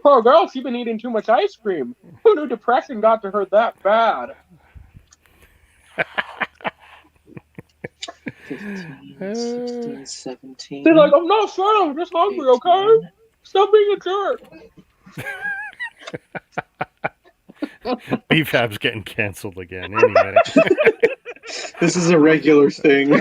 Poor girl, she's been eating too much ice cream. Who knew depression got to her that bad? 15, 16, 17. She's like, I'm not sure, I'm just hungry, okay? Stop being a jerk. BFAB's getting canceled again any minute. This is a regular thing.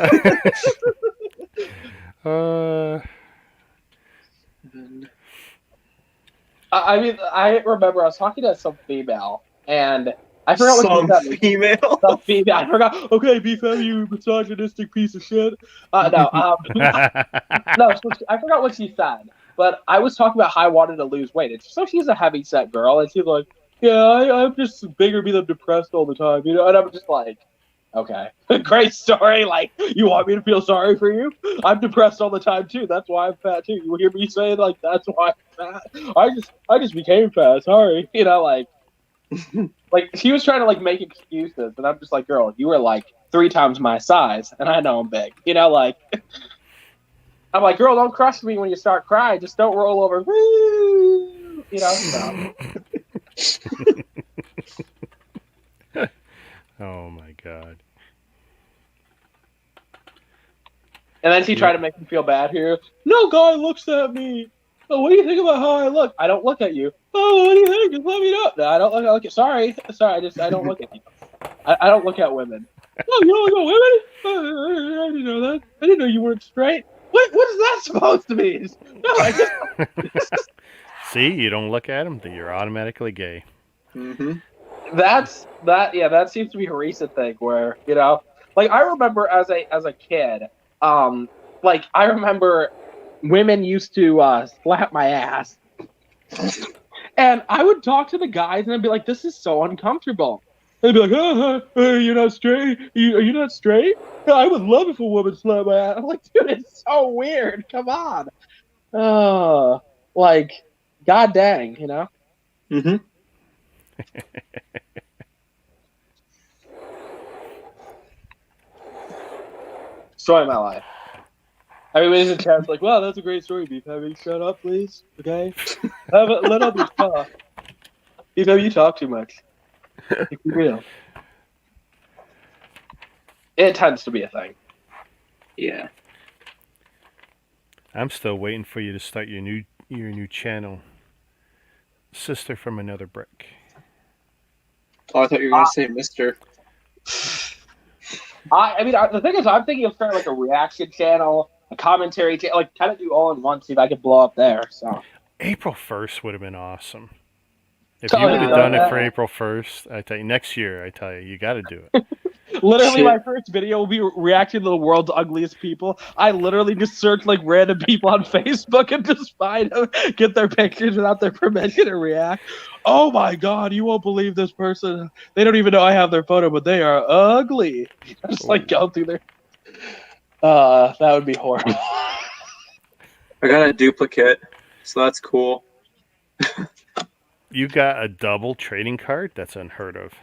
I mean, I remember I was talking to some female, and I forgot what she said. female. Some female. I forgot. Okay, BFM, you misogynistic piece of shit. No, I forgot what she said. But I was talking about how I wanted to lose weight. And so she's a heavy set girl, and she's like, "Yeah, I'm just bigger because I'm depressed all the time, And I'm just like, "Okay, great story. Like, you want me to feel sorry for you? I'm depressed all the time too. That's why I'm fat too. You hear me say like that's why I'm fat? I just became fat. Sorry, like she was trying to like make excuses, and I'm just like, girl, you were like 3 times my size, and I know I'm big. I'm like, girl, don't crush me when you start crying. Just don't roll over. Woo! You know. So. Oh my god. And then she tried to make me feel bad here. No guy looks at me. Oh, what do you think about how I look? I don't look at you. Oh, what do you think? Just let me know. No, I don't look. I look at. Sorry. I don't look at you. I don't look at women. Oh, you don't look at women? I didn't know that. I didn't know you weren't straight. What is that supposed to mean? No, I just. See, you don't look at him, then you're automatically gay. Mm-hmm. That seems to be a recent thing where, you know, like I remember as a kid, like I remember women used to slap my ass, and I would talk to the guys and I'd be like, this is so uncomfortable. They'd be like, you're not straight. Are you not straight? I would love if a woman slapped my ass. I'm like, dude, it's so weird. Come on. Like, god dang, you know. Mm-hmm. Story of my life. Everybody's in chat's like, wow, that's a great story, Beef Heavy. Shut up, please. Okay? Let others talk. Beef Heavy, you talk too much. Be real. It tends to be a thing. Yeah. I'm still waiting for you to start your new channel. Sister from Another Brick. Oh, I thought you were gonna say Mister. I mean, the thing is, I'm thinking of starting like a reaction channel, a commentary channel, like kind of do all in one, see if I could blow up there. So April 1st would have been awesome. If So you would have done it that- for April 1st, I tell you, next year, I tell you, you got to do it. literally, Shit. my first video will be reacting to the world's ugliest people. I literally just search like random people on Facebook and just find them, get their pictures without their permission and react. Oh my god, you won't believe this person. They don't even know I have their photo, but they are ugly. Just like go through their. That would be horrible. I got a duplicate, so that's cool. You got a double trading card? That's unheard of.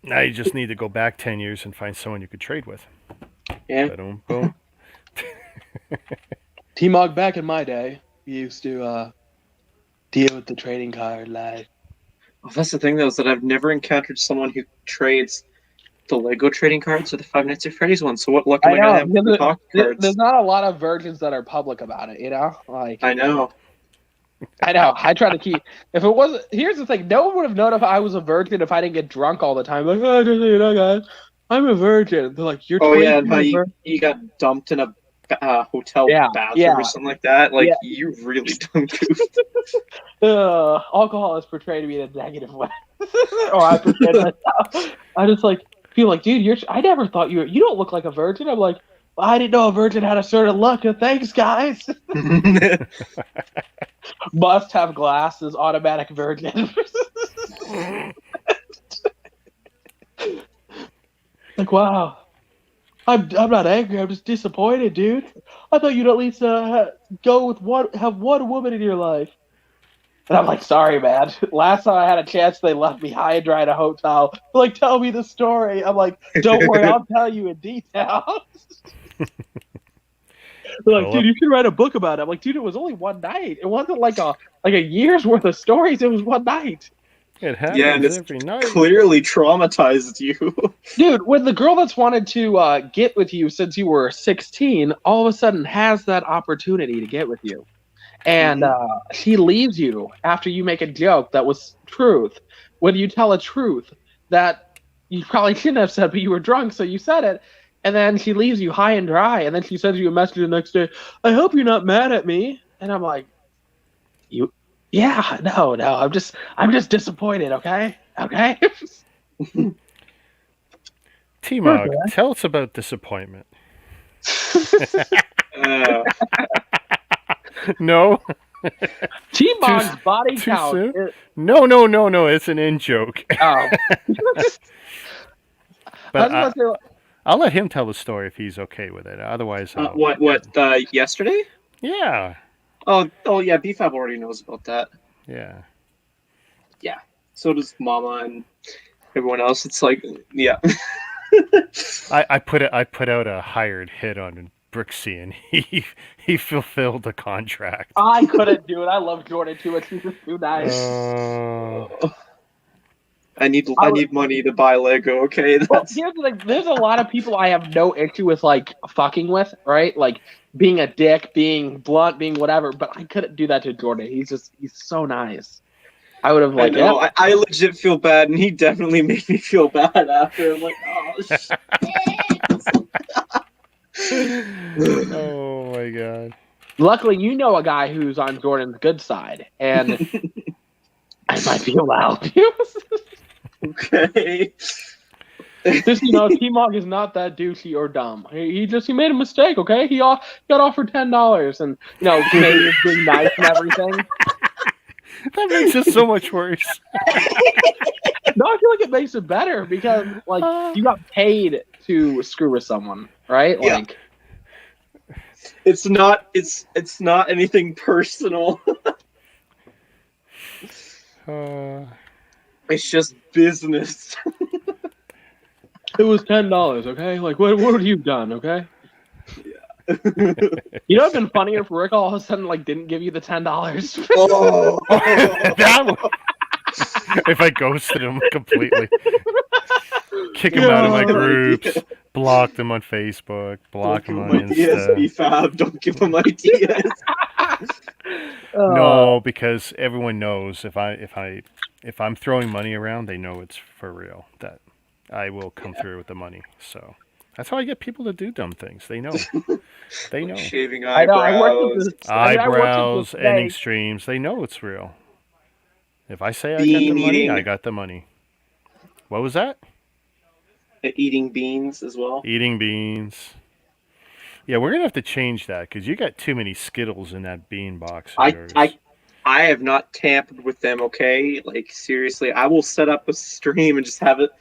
Now you just need to go back 10 years and find someone you could trade with. Yeah. Boom, boom. T-Mog, back in my day, we used to deal with the trading card live. Oh, that's the thing, though, is that I've never encountered someone who trades the Lego trading cards or the Five Nights at Freddy's one. So what luck am I gonna have with the hockey cards? There's not a lot of versions that are public about it, you know? Like I know. I know. I try to keep. If it wasn't, here's the thing: no one would have known if I was a virgin if I didn't get drunk all the time. Like, oh, just so you know, guys, I'm a virgin. They're like, you're. Oh yeah, and how 22, you got dumped in a hotel Yeah, bathroom yeah. or something like that. Like Yeah. you really done goofed. Alcohol is portrayed to be in a negative way, or I portray myself. I just like feel like, dude, I never thought you don't look like a virgin. I'm like, well, I didn't know a virgin had a certain look. Thanks, guys. Must have glasses, automatic virgin. Like, wow. I'm not angry. I'm just disappointed, dude. I thought you'd at least go with have one woman in your life. And I'm like, sorry, man. Last time I had a chance, they left me high and dry in a hotel. They're like, tell me the story. I'm like, don't worry, I'll tell you in detail. They're like, dude, you should write a book about it. I'm like, dude, it was only one night. It wasn't like a year's worth of stories. It was one night. It happens Yeah, and it's every night. clearly traumatized you. Dude, when the girl that's wanted to get with you since you were 16, all of a sudden has that opportunity to get with you. And she leaves you after you make a joke that was truth. When you tell a truth that you probably shouldn't have said, but you were drunk, so you said it. And then she leaves you high and dry. And then she sends you a message the next day. I hope you're not mad at me. And I'm like, yeah, no, I'm just disappointed. Okay. T-Mog, tell us about disappointment. No? T-Mog's body too count. soon? No. It's an in-joke. Oh. But I'll let him tell the story if he's okay with it. Otherwise, What? Yesterday? Yeah. Oh yeah. BFAB already knows about that. Yeah. So does Mama and everyone else. It's like, yeah. I put out a hired hit on Brixie, and he fulfilled the contract. I couldn't do it. I love Jordan too much. He's just too nice. I need money to buy Lego. Okay, Well, here's the thing. There's a lot of people I have no issue with, like, fucking with, right? Like, being a dick, being blunt, being whatever. But I couldn't do that to Jordan. He's so nice. I would have, I like, know. yeah. I legit feel bad, and he definitely made me feel bad after. I'm like, oh shit. Oh my god. Luckily, you know a guy who's on Jordan's good side, and I might be allowed. Okay. Just, T-Mog is not that douchey or dumb. He made a mistake, okay? He got offered $10, and Canadians being nice and everything. That makes it so much worse. No, I feel like it makes it better because, like, you got paid to screw with someone, right? Yeah. Like, It's not anything personal. It's just business. it was $10, okay? Like, what have you done, okay? You know what's been funnier if Rick all of a sudden, like, didn't give you the $10? Oh. That one. If I ghosted him completely, kick him out of my groups, blocked him on Facebook, block him on ideas, Insta. BFAB. Don't give him ideas. No, because everyone knows if I'm throwing money around, they know it's for real. That I will come through with the money. So that's how I get people to do dumb things. They know. They know. Shaving I know. eyebrows. Eyebrows, ending streams. They know it's real. If I say I got the money, I got the money. What was that? Eating beans as well. Eating beans. Yeah, we're gonna have to change that because you got too many Skittles in that bean box. Of yours. I have not tampered with them. Okay, like seriously, I will set up a stream and just have it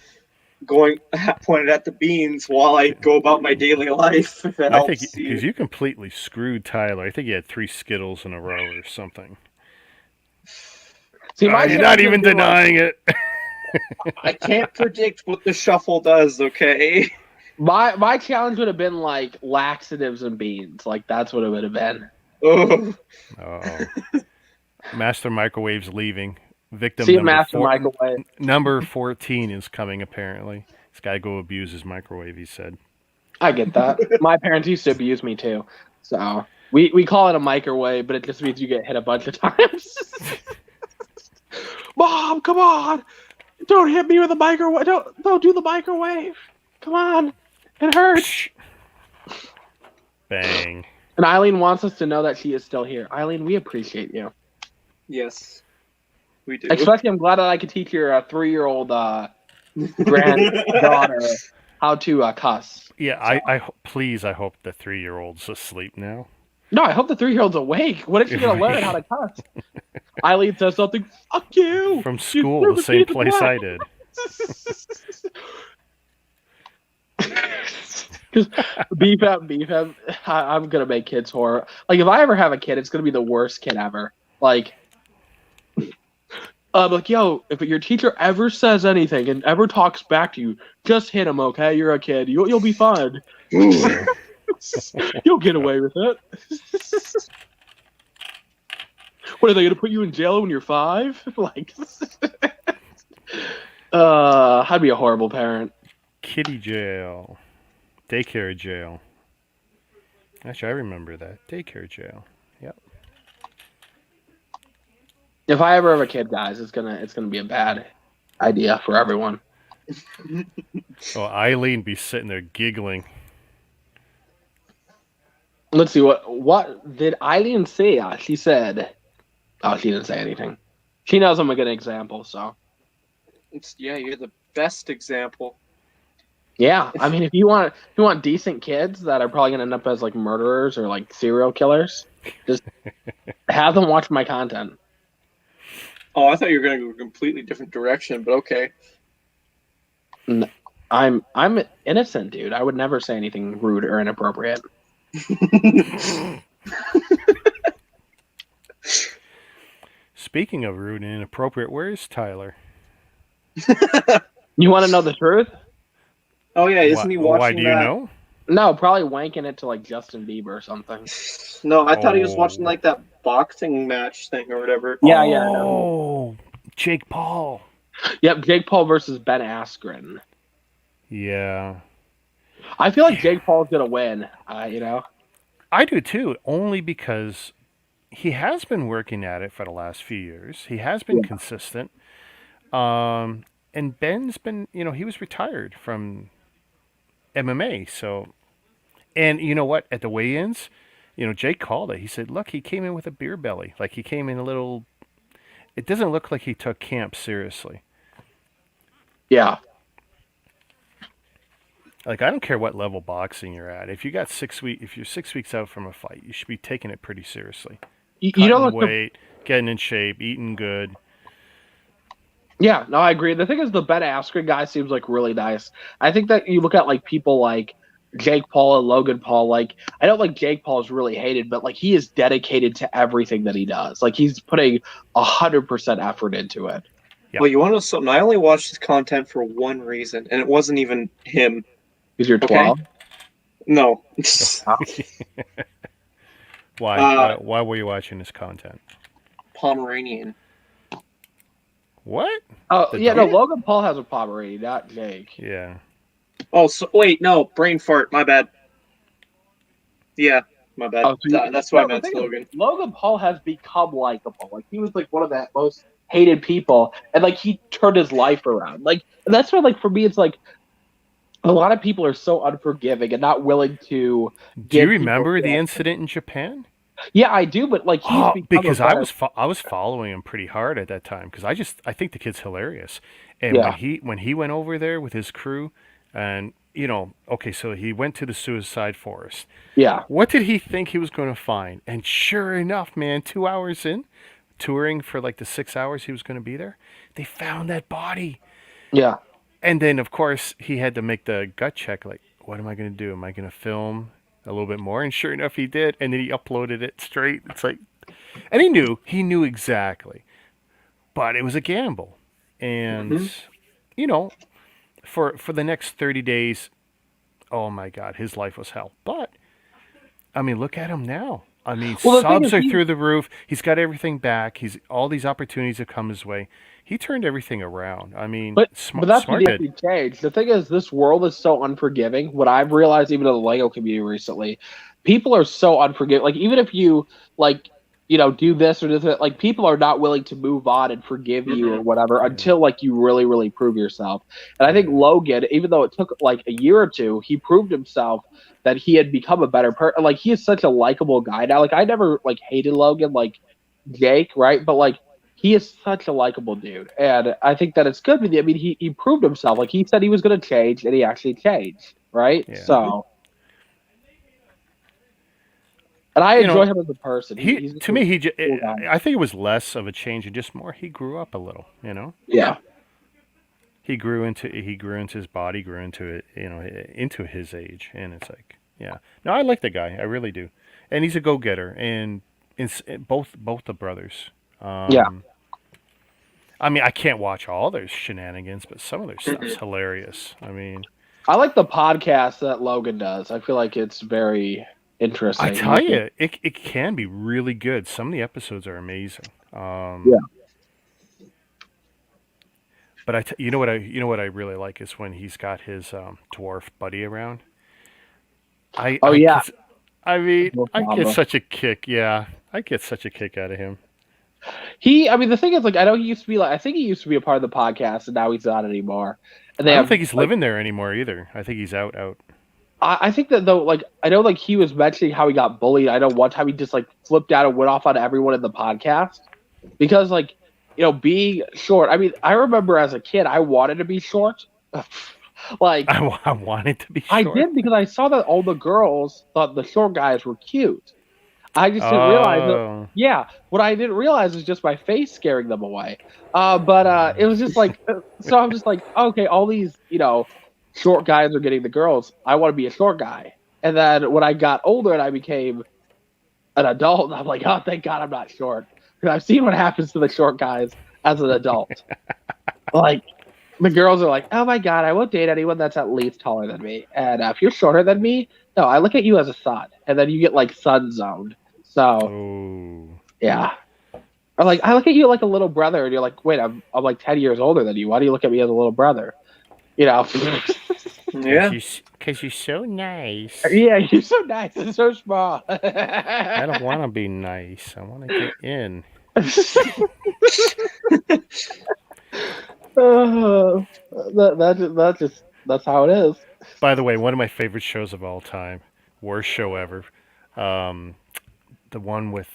going pointed at the beans while I go about my daily life. If it helps I think because you completely screwed Tyler. I think he had 3 Skittles in a row or something. See, You're not even denying it. I can't predict what the shuffle does. Okay. My challenge would have been like laxatives and beans. Like that's what it would have been. Oh. Master Microwave's leaving. Victim See, number Master Microwave. Number 14 is coming. Apparently, this guy go abuse his microwave. He said. I get that. My parents used to abuse me too. So we call it a microwave, but it just means you get hit a bunch of times. Mom, come on! Don't hit me with a microwave. Don't do the microwave. Come on, it hurts. Bang. And Eileen wants us to know that she is still here. Eileen, we appreciate you. Yes, we do. Especially, I'm glad that I could teach your 3-year-old granddaughter how to cuss. Yeah, I hope the 3-year-old's asleep now. No, I hope the 3-year-old's awake. What if she's gonna learn how to cuss? Eileen says something. Fuck you. From school, the same place I did. Because BFAB, I'm gonna make kids horror. Like if I ever have a kid, it's gonna be the worst kid ever. Like, yo, if your teacher ever says anything and ever talks back to you, just hit him, okay? You're a kid. You'll be fine. You'll get away with it. What are they gonna put you in jail when you're 5? Like, I'd be a horrible parent. Kitty jail, daycare jail. Actually, I remember that daycare jail. Yep. If I ever have a kid, guys, it's gonna be a bad idea for everyone. Oh, Eileen be sitting there giggling. Let's see what did Eileen say? She said, "Oh, she didn't say anything. She knows I'm a good example, so." You're the best example. Yeah, I mean, if you want decent kids that are probably gonna end up as like murderers or like serial killers, just have them watch my content. Oh, I thought you were going to go a completely different direction, but okay. I'm innocent, dude. I would never say anything rude or inappropriate. Speaking of rude and inappropriate, where is Tyler? You want to know the truth? Oh yeah, isn't he watching Why do you that? know? No, probably wanking it to like Justin Bieber or something. No, I thought he was watching Oh. like that boxing match thing or whatever. Yeah, yeah. No. Oh, Jake Paul. Yep, Jake Paul versus Ben Askren. Yeah, I feel like Jake Paul's gonna win. You know. I do too. Only because he has been working at it for the last few years. He has been consistent. And Ben's been, he was retired from MMA. So, and you know what? At the weigh-ins, Jake called it. He said, "Look, he came in with a beer belly. Like he came in a little. It doesn't look like he took camp seriously. Yeah. Like I don't care what level boxing you're at. If you're 6 weeks out from a fight, you should be taking it pretty seriously. You know, Cutting weight, getting in shape, eating good. Yeah, no, I agree. The thing is, the Ben Askren guy seems like really nice. I think that you look at like people like Jake Paul and Logan Paul. Like, I don't like Jake Paul is really hated, but like he is dedicated to everything that he does. Like he's putting 100% effort into it. Yeah. Well, you want to know something? I only watched his content for one reason, and it wasn't even him. Because you're Okay. 12. No. Why? Why were you watching this content? Pomeranian. What? Oh The yeah, no. dog? Logan Paul has a Pomeranian, not Jake. Yeah. Oh, so wait, no, brain fart. My bad. Yeah, my bad. Oh, so That's why I No, the meant thing is, Logan. Logan Paul has become likable. Like he was like one of the most hated people, and like he turned his life around. Like and that's why, like for me, it's like a lot of people are so unforgiving and not willing to. Do you give remember people the that. incident in Japan? Yeah, I do, but like he's become Because a I better- was following him pretty hard at that time because I think the kid's hilarious, and Yeah. when he went over there with his crew, and okay, so he went to the suicide forest. Yeah, What did he think he was going to find? And sure enough, man, 2 hours in, touring for like the 6 hours he was going to be there, they found that body. yeah, And then, of course, he had to make the gut check. Like, what am I going to do? Am I going to film a little bit more? And sure enough, he did. And then he uploaded it straight. It's like, and he knew exactly. But it was a gamble. And, for the next 30 days, oh my God, his life was hell. But, I mean, look at him now. I mean, Well, the thing subs is, are he- through the roof. He's got everything back. All these opportunities have come his way. He turned everything around. I mean, but smart that's what kid. needs to change. The thing is, this world is so unforgiving. What I've realized, even in the Lego community recently, people are so unforgiving. Like even if you do this or this, like people are not willing to move on and forgive you or whatever until like you really, really prove yourself. And I think Logan, even though it took like a year or two, he proved himself that he had become a better person. Like he is such a likable guy now. Like I never like hated Logan like Jake, right? But like he is such a likable dude, and I think that it's good. I mean, he proved himself. Like he said he was going to change, and he actually changed, right? Yeah. So. And I enjoy him as a person. He to me, cool guy. I think it was less of a change and just more. He grew up a little, Yeah. He grew into his body, grew into it, into his age, and it's like, yeah. No, I like the guy, I really do, and he's a go getter, and both the brothers. Yeah. I mean, I can't watch all their shenanigans, but some of their stuff's hilarious. I mean, I like the podcast that Logan does. I feel like it's very interesting. I tell you, it can be really good. Some of the episodes are amazing. Yeah. But you know what I really like is when he's got his dwarf buddy around. I yeah. I mean, No I get problem. such a kick. Yeah, I get such a kick out of him. I mean, the thing is, like, I know he used to be like, I think he used to be a part of the podcast, and now he's not anymore. And I they don't have, think he's like, living there anymore either. I think he's out. I think that though, like, I know, like, he was mentioning how he got bullied. I know one time he just like flipped out and went off on everyone in the podcast because, like, being short. I mean, I remember as a kid, I wanted to be short. Like, I wanted to be I short. did because I saw that all the girls thought the short guys were cute. I just didn't realize that. Oh. Yeah, what I didn't realize was just my face scaring them away. But it was just like, so I'm just like, okay, all these, short guys are getting the girls. I want to be a short guy. And then when I got older and I became an adult, I'm like, oh, thank God I'm not short. Because I've seen what happens to the short guys as an adult. Like, The girls are like, "Oh my god, I won't date anyone that's at least taller than me." And if you're shorter than me, no, I look at you as a son, and then you get like sun zoned. So Oh, yeah, or like I look at you like a little brother, and you're like, "Wait, I'm like 10 years older than you. Why do you look at me as a little brother?" You know? Yeah. because you're so nice. Yeah, you're so nice and so small. I don't want to be nice. I want to get in. That's how it is. By the way, one of my favorite shows of all time, worst show ever. Um, the one with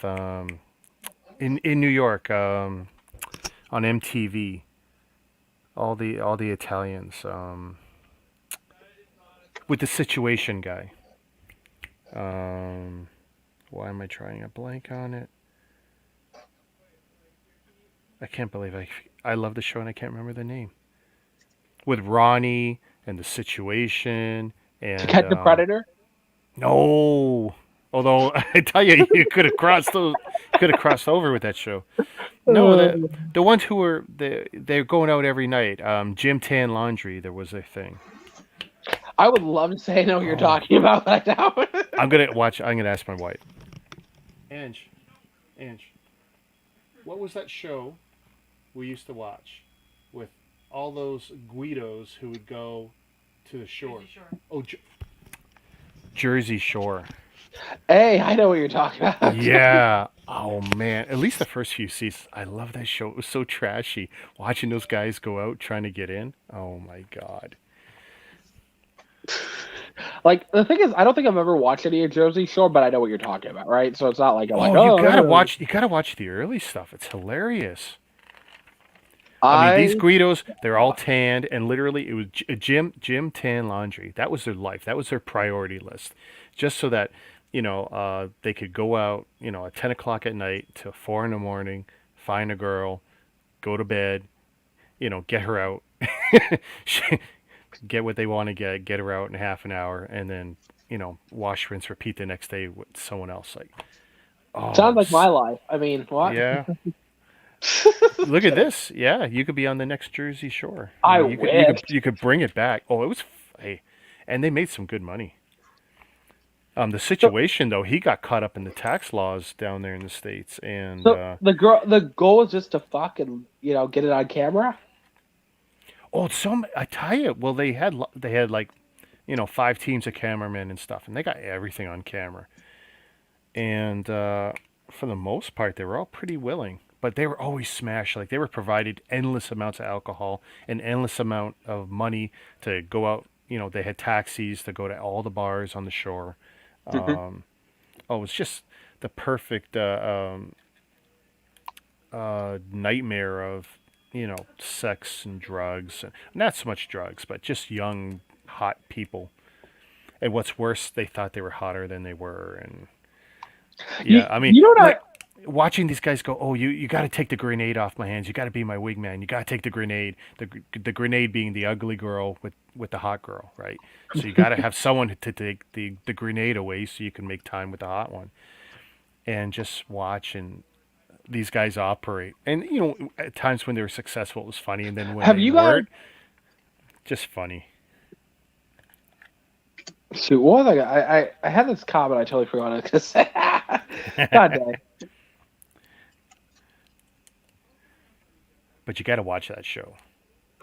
in New York on MTV. All the Italians with the Situation guy. Um, why am I trying a blank on it? I can't believe I love the show and I can't remember the name. With Ronnie and the Situation To and catch the predator. no. Although I tell you, you could have crossed over with that show. No, the ones who were they're going out every night. Jim Tan Laundry, there was a thing. I would love to say I know what you're Oh. talking about, but I don't. I'm gonna ask my wife. Ange, what was that show we used to watch with all those Guidos who would go to the shore? Oh, Jersey Shore. Hey, I know what you're talking about. Yeah. Oh man. At least the first few seasons. I love that show. It was so trashy. Watching those guys go out trying to get in. Oh my god. Like the thing is, I don't think I've ever watched any of Jersey Shore, but I know what you're talking about, right? So it's not like I'm like, Oh, oh, you gotta watch the early stuff. It's hilarious. I mean, these Guidos, they're all tanned, and literally, it was Jim Tan Laundry. That was their life. That was their priority list, just so that they could go out, at 10 o'clock at night to 4 in the morning, find a girl, go to bed, get her out, get what they want to get her out in half an hour, and then wash, rinse, repeat the next day with someone else. Like, oh, sounds like my life. I mean, what? yeah. Look at this. Yeah, you could be on the next Jersey Shore. I you wish. you could bring it back. Oh, it was, hey, and they made some good money. The Situation though, he got caught up in the tax laws down there in the States, and So the goal is just to fucking get it on camera. I tell you, well, they had like 5 teams of cameramen and stuff, and they got everything on camera, and for the most part, they were all pretty willing. But they were always smashed. Like they were provided endless amounts of alcohol, an endless amount of money to go out. They had taxis to go to all the bars on the shore. Um, oh, it was just the perfect nightmare of sex and drugs, and not so much drugs, but just young, hot people. And what's worse, they thought they were hotter than they were, and yeah, I mean, you know what like, watching these guys go, oh, you got to take the grenade off my hands. You got to be my wingman. You got to take the grenade. The grenade being the ugly girl with the hot girl, right? So you got to have someone to take the grenade away so you can make time with the hot one. And just watching these guys operate. And at times when they were successful, it was funny, and then when Have they you guys- weren't, just funny. Shoot, what was I had this comment. I totally forgot what I was gonna say. God dang. But you got to watch that show.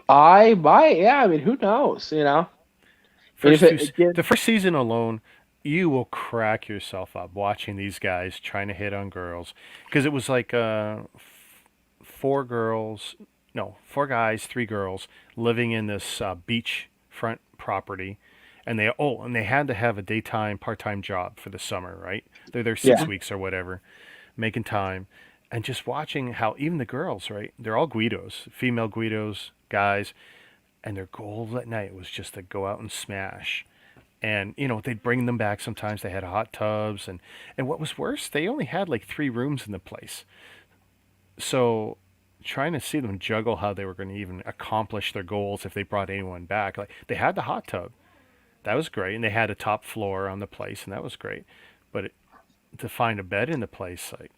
I might. Yeah, I mean, who knows? First If it- the first season alone, you will crack yourself up watching these guys trying to hit on girls, because it was like 4 guys, 3 girls living in this beachfront property, and they had to have a daytime part-time job for the summer, right? They're there 6 weeks or whatever, making time, and just watching how even the girls, right? They're all Guidos, female Guidos, guys, and their goal at night was just to go out and smash. And they'd bring them back sometimes. They had hot tubs, and what was worse, they only had like 3 rooms in the place. So trying to see them juggle how they were going to even accomplish their goals if they brought anyone back. Like they had the hot tub, that was great, and they had a top floor on the place, and that was great. But to find a bed in the place, like,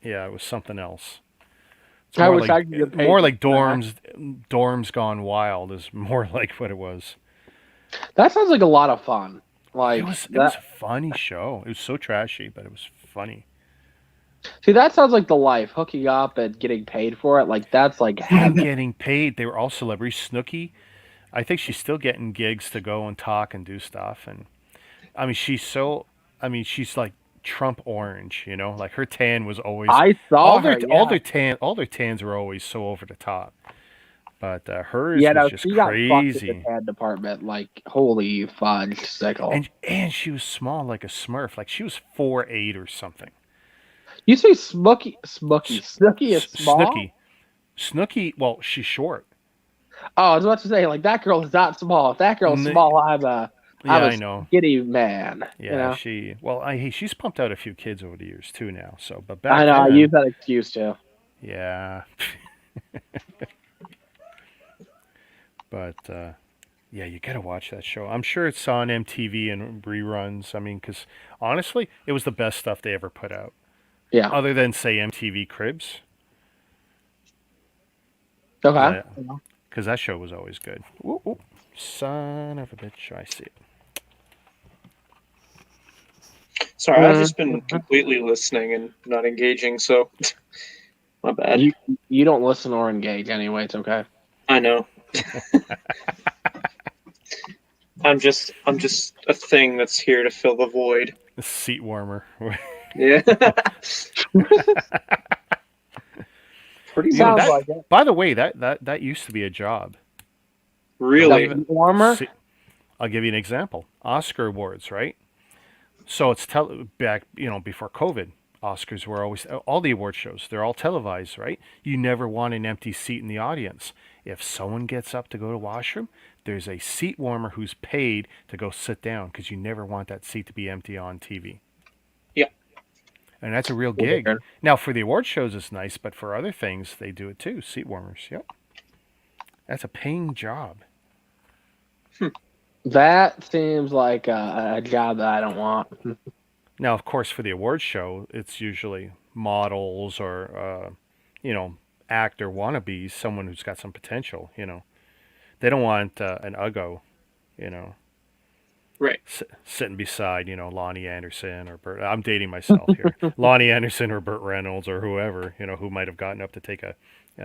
yeah, it was something else. It's I more wish like I could get paid more for like that. dorms gone wild is more like what it was. That sounds like a lot of fun. It Like was it was that. a funny show. It was so trashy, but it was funny. See, that sounds like the life. Hooking up and getting paid for it. Like that's like And heaven. getting paid. They were all celebrities. Snooki, I think she's still getting gigs to go and talk and do stuff. And I mean, she's like Trump orange. Like her tan was always I saw her. Yeah. all their tans were always so over the top. But hers Yeah. was No, just she got fucked at the crazy. ad department. Like holy fudge sickle. And she was small like a Smurf. Like she was 4'8" or something. You say Snooki is small? Snooki. Snooki, well, she's short. Oh, I was about to say, like that girl is not small. If that girl's N- small, I'm Yeah, a I know. skinny man. Yeah, she's pumped out a few kids over the years too now. So, but I back know. I then, use that excuse too. yeah. But yeah, you gotta watch that show. I'm sure it's on MTV and reruns. I mean, because honestly, it was the best stuff they ever put out, Yeah. other than say MTV Cribs. Okay. Because that show was always good. Whoop, whoop. Son of a bitch, I see it. Sorry, I've just been completely listening and not engaging, so my bad. You don't listen or engage anyway. It's okay. I know. I'm just a thing that's here to fill the void. The seat warmer. Yeah. Pretty You know, much. Sounds like it. By the way, that used to be a job. Really? Don't Warmer. I'll give you an example. Oscar awards, right? So it's back, before COVID. Oscars were always all the award shows. They're all televised, right? You never want an empty seat in the audience. If someone gets up to go to washroom, there's a seat warmer who's paid to go sit down because you never want that seat to be empty on TV. Yeah. And that's a real gig. Weird. Now for the award shows, it's nice, but for other things, they do it too. Seat warmers. Yep. That's a paying job. That seems like a job that I don't want. Now, of course, for the awards show, it's usually models or, actor wannabes, someone who's got some potential, They don't want an uggo, Right. sitting beside, Lonnie Anderson or Burt. I'm dating myself here. Lonnie Anderson or Burt Reynolds or whoever, who might have gotten up to take a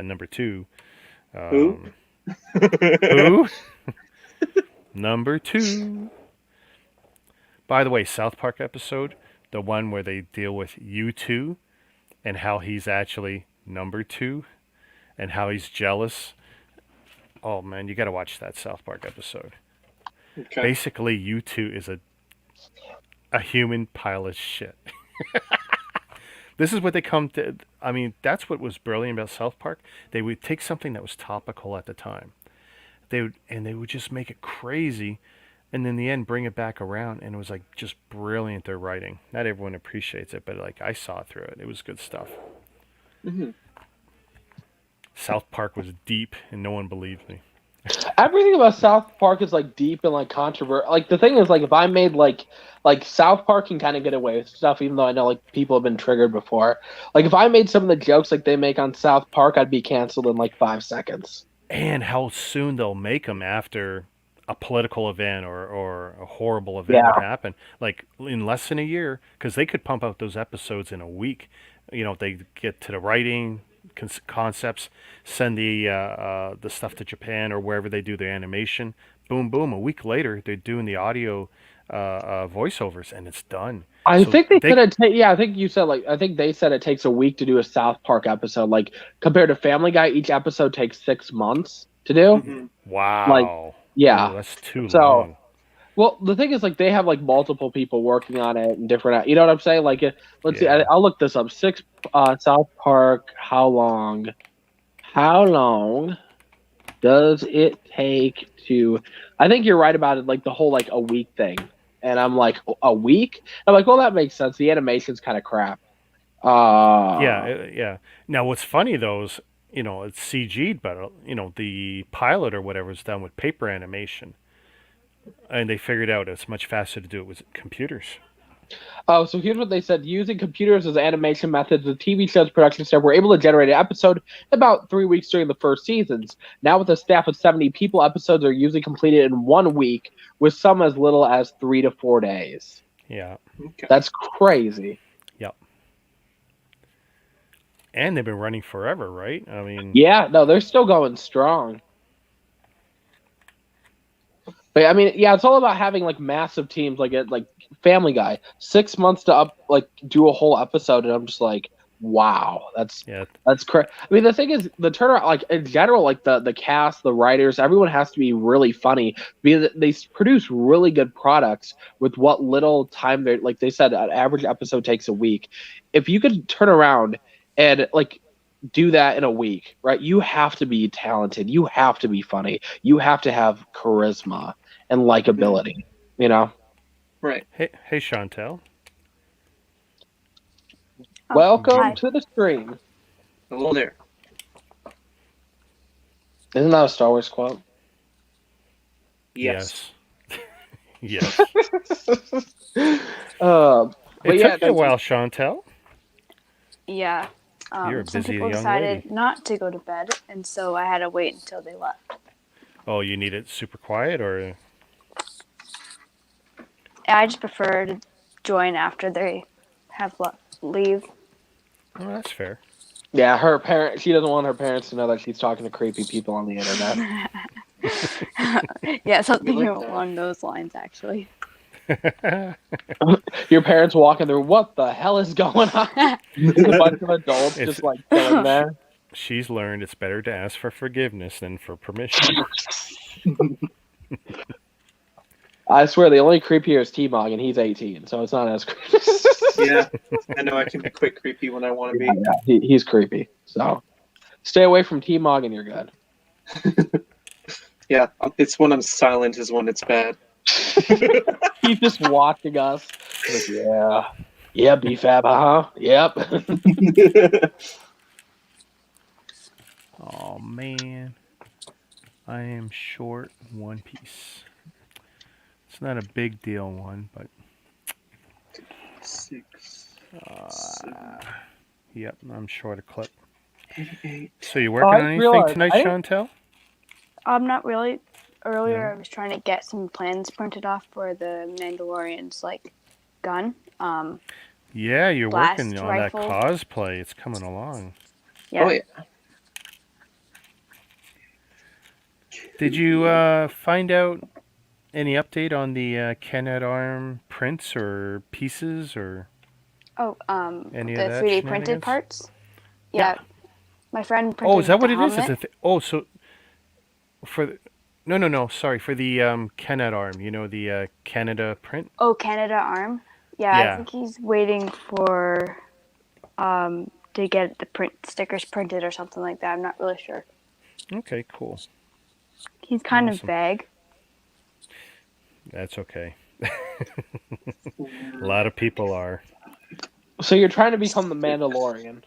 number two. Who? Who? Number two. By the way, South Park episode, the one where they deal with U2 and how he's actually number two and how he's jealous. Oh man, you got to watch that South Park episode. Okay. Basically, U2 is a human pile of shit. This is what they come to. I mean, that's what was brilliant about South Park. They would take something that was topical at the time. They would just make it crazy, and in the end bring it back around, and it was like just brilliant. Their writing. Not everyone appreciates it, but like I saw through it. It was good stuff. Mm-hmm. South Park was deep, and no one believed me. Everything about South Park is like deep and like controversial. Like the thing is, like if I made like South Park can kind of get away with stuff, even though I know like people have been triggered before. Like if I made some of the jokes like they make on South Park, I'd be canceled in like 5 seconds. And how soon they'll make them after a political event or a horrible event would happen, like in less than a year, because they could pump out those episodes in a week. They get to the writing concepts, send the stuff to Japan or wherever they do their animation. Boom, boom. A week later, they're doing the audio voiceovers, and it's done. I So think they said it. I think you said I think they said it takes a week to do a South Park episode. Like compared to Family Guy, each episode takes 6 months to do. Mm-hmm. Wow. Yeah. Ooh, that's too So- long. Well, the thing is, like, they have like multiple people working on it and different. You know what I'm saying? Like, let's see. Yeah. I'll look this up. South Park. How long? How long does it take to? I think you're right about it. Like the whole like a week thing. And I'm like, a week? I'm like, well, that makes sense. The animation's kind of crap. Yeah. Now, what's funny though is, it's CG'd, but the pilot or whatever is done with paper animation, and they figured out it's much faster to do it with computers. Oh, so here's what they said. Using computers as animation methods, the TV show's production staff were able to generate an episode in about 3 weeks during the first seasons. Now, with a staff of 70 people, episodes are usually completed in 1 week, with some as little as 3 to 4 days. Yeah. Okay. That's crazy. Yep. And they've been running forever, right? I mean, Yeah, no, they're still going strong. But I mean, yeah, it's all about having like massive teams, like Family Guy. 6 months to do a whole episode, and I'm just like, wow, that's crazy. I mean, the thing is, the turnaround, like in general, like the cast, the writers, everyone has to be really funny because they produce really good products with what little time they like. They said an average episode takes a week. If you could turn around and like do that in a week, right? You have to be talented. You have to be funny. You have to have charisma and likability. You know. Right. hey, Chantel. Welcome Hi. to the stream. Hello there. Isn't that a Star Wars quote? Yes. Yes. But It yeah, took you a while, Chantel. Yeah. You're a some busy people young decided lady. not to go to bed, and so I had to wait until they left. Oh, you need it super quiet, or I just prefer to join after they have leave. oh, that's fair. yeah, she doesn't want her parents to know that she's talking to creepy people on the internet. Yeah, something We like that. along those lines, actually. Your parents walking through, what the hell is going on? A bunch of adults It's- just like chilling there. She's learned it's better to ask for forgiveness than for permission. I swear, the only creepier is T-Mog, and he's 18, so it's not as creepy. Yeah. I know I can be quite creepy when I want to be. Yeah, he's creepy. So stay away from T-Mog, and you're good. Yeah. It's when I'm silent is when it's bad. He's just watching us. Like, yeah, BFAB, huh? Yep. Oh man, I am short one piece. It's not a big deal one, but 6, yep, I'm short a clip. 8. So you working I on anything realized- tonight, I- Chantel? Not really. Earlier, No. I was trying to get some plans printed off for the Mandalorian's gun. Yeah, you're Blast working on rifle. that cosplay. It's coming along. Yeah. Oh, yeah. Did you find out any update on the Canadarm prints or pieces or? Oh, Any the of that 3D shenanigans? printed parts. Yeah. My friend printed. Oh, is that what the it is? helmet. Oh, so for no, sorry, for the Canadarm, you know, the Canada print. Oh, Canada Arm. Yeah, Yeah. I think he's waiting for to get the stickers printed or something like that. I'm not really sure. Okay, cool. He's kind Awesome. of vague. That's okay. A lot of people are. So you're trying to become the Mandalorian.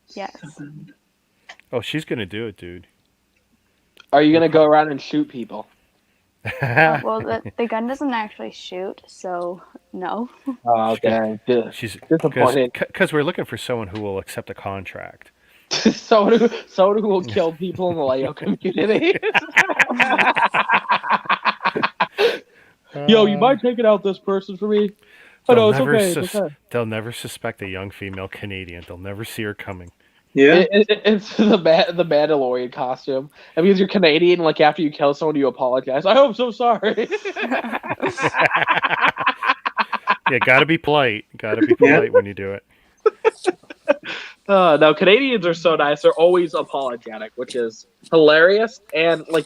Yes. Oh, she's gonna do it, dude. Are you gonna go around and shoot people? Well, the gun doesn't actually shoot, so no. Oh, okay. She's Disappointed. because we're looking for someone who will accept a contract. someone who will kill people in the Lego community. Yo, you mind taking out this person for me? Oh, no, it's okay. It's okay. They'll never suspect a young female Canadian. They'll never see her coming. Yeah. It's the Mandalorian costume. That means you're Canadian. Like after you kill someone, you apologize. I'm so sorry. Yeah, gotta be polite. Gotta be polite when you do it. No, Canadians are so nice. They're always apologetic, which is hilarious. And like,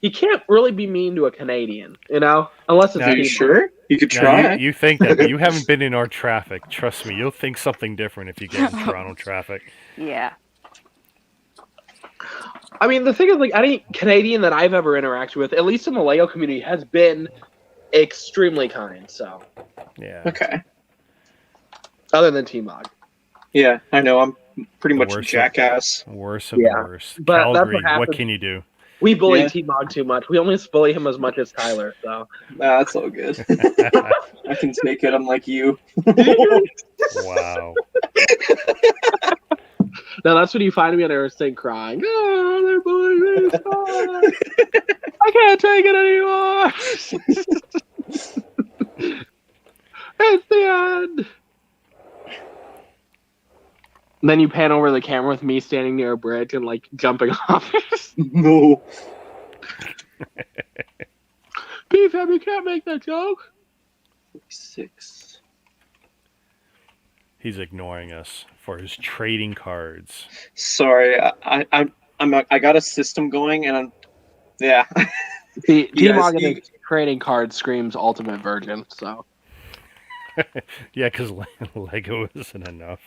you can't really be mean to a Canadian, you know, unless it's Now, Are you people. sure? You could Now, try. you think that, but you haven't been in our traffic. Trust me, you'll think something different if you get in Toronto traffic. Yeah. I mean, the thing is, like, any Canadian that I've ever interacted with, at least in the Lego community, has been extremely kind. So, Yeah. Okay. other than T-Mog. Yeah, I know. I'm pretty The much a worst jackass. Worst of Yeah. the worst. But that's what Calgary, what happens. can you do? We bully Yeah. T-Mog too much. We almost bully him as much as Tyler. So Nah, that's all good. I can take it. I'm like you. Wow. now that's when you find me on Aerostate crying. Oh, they're bullying me. Stop. I can't take it anymore. It's the end. Then you pan over the camera with me standing near a bridge and like jumping off. No. PFAB, you can't make that joke. 6. He's ignoring us for his trading cards. Sorry, I got a system going, and yeah. The You guys- T-Mog in his trading card screams ultimate virgin. So Yeah, because Lego isn't enough.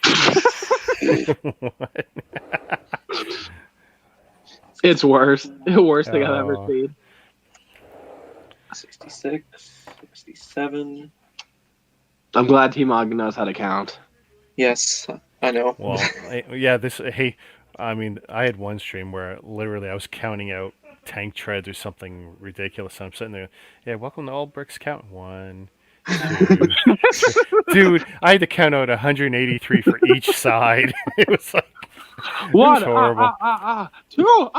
What? it's worse. The worst thing I've ever Oh. seen. 66, 67. I'm glad T-Mog knows how to count. Yes, I know. Well, yeah, hey, I mean, I had one stream where literally I was counting out tank treads or something ridiculous. And I'm sitting there, yeah, welcome to All Bricks Count. 1, 2. Dude, I had to count out 183 for each side. It was like, One, horrible. two,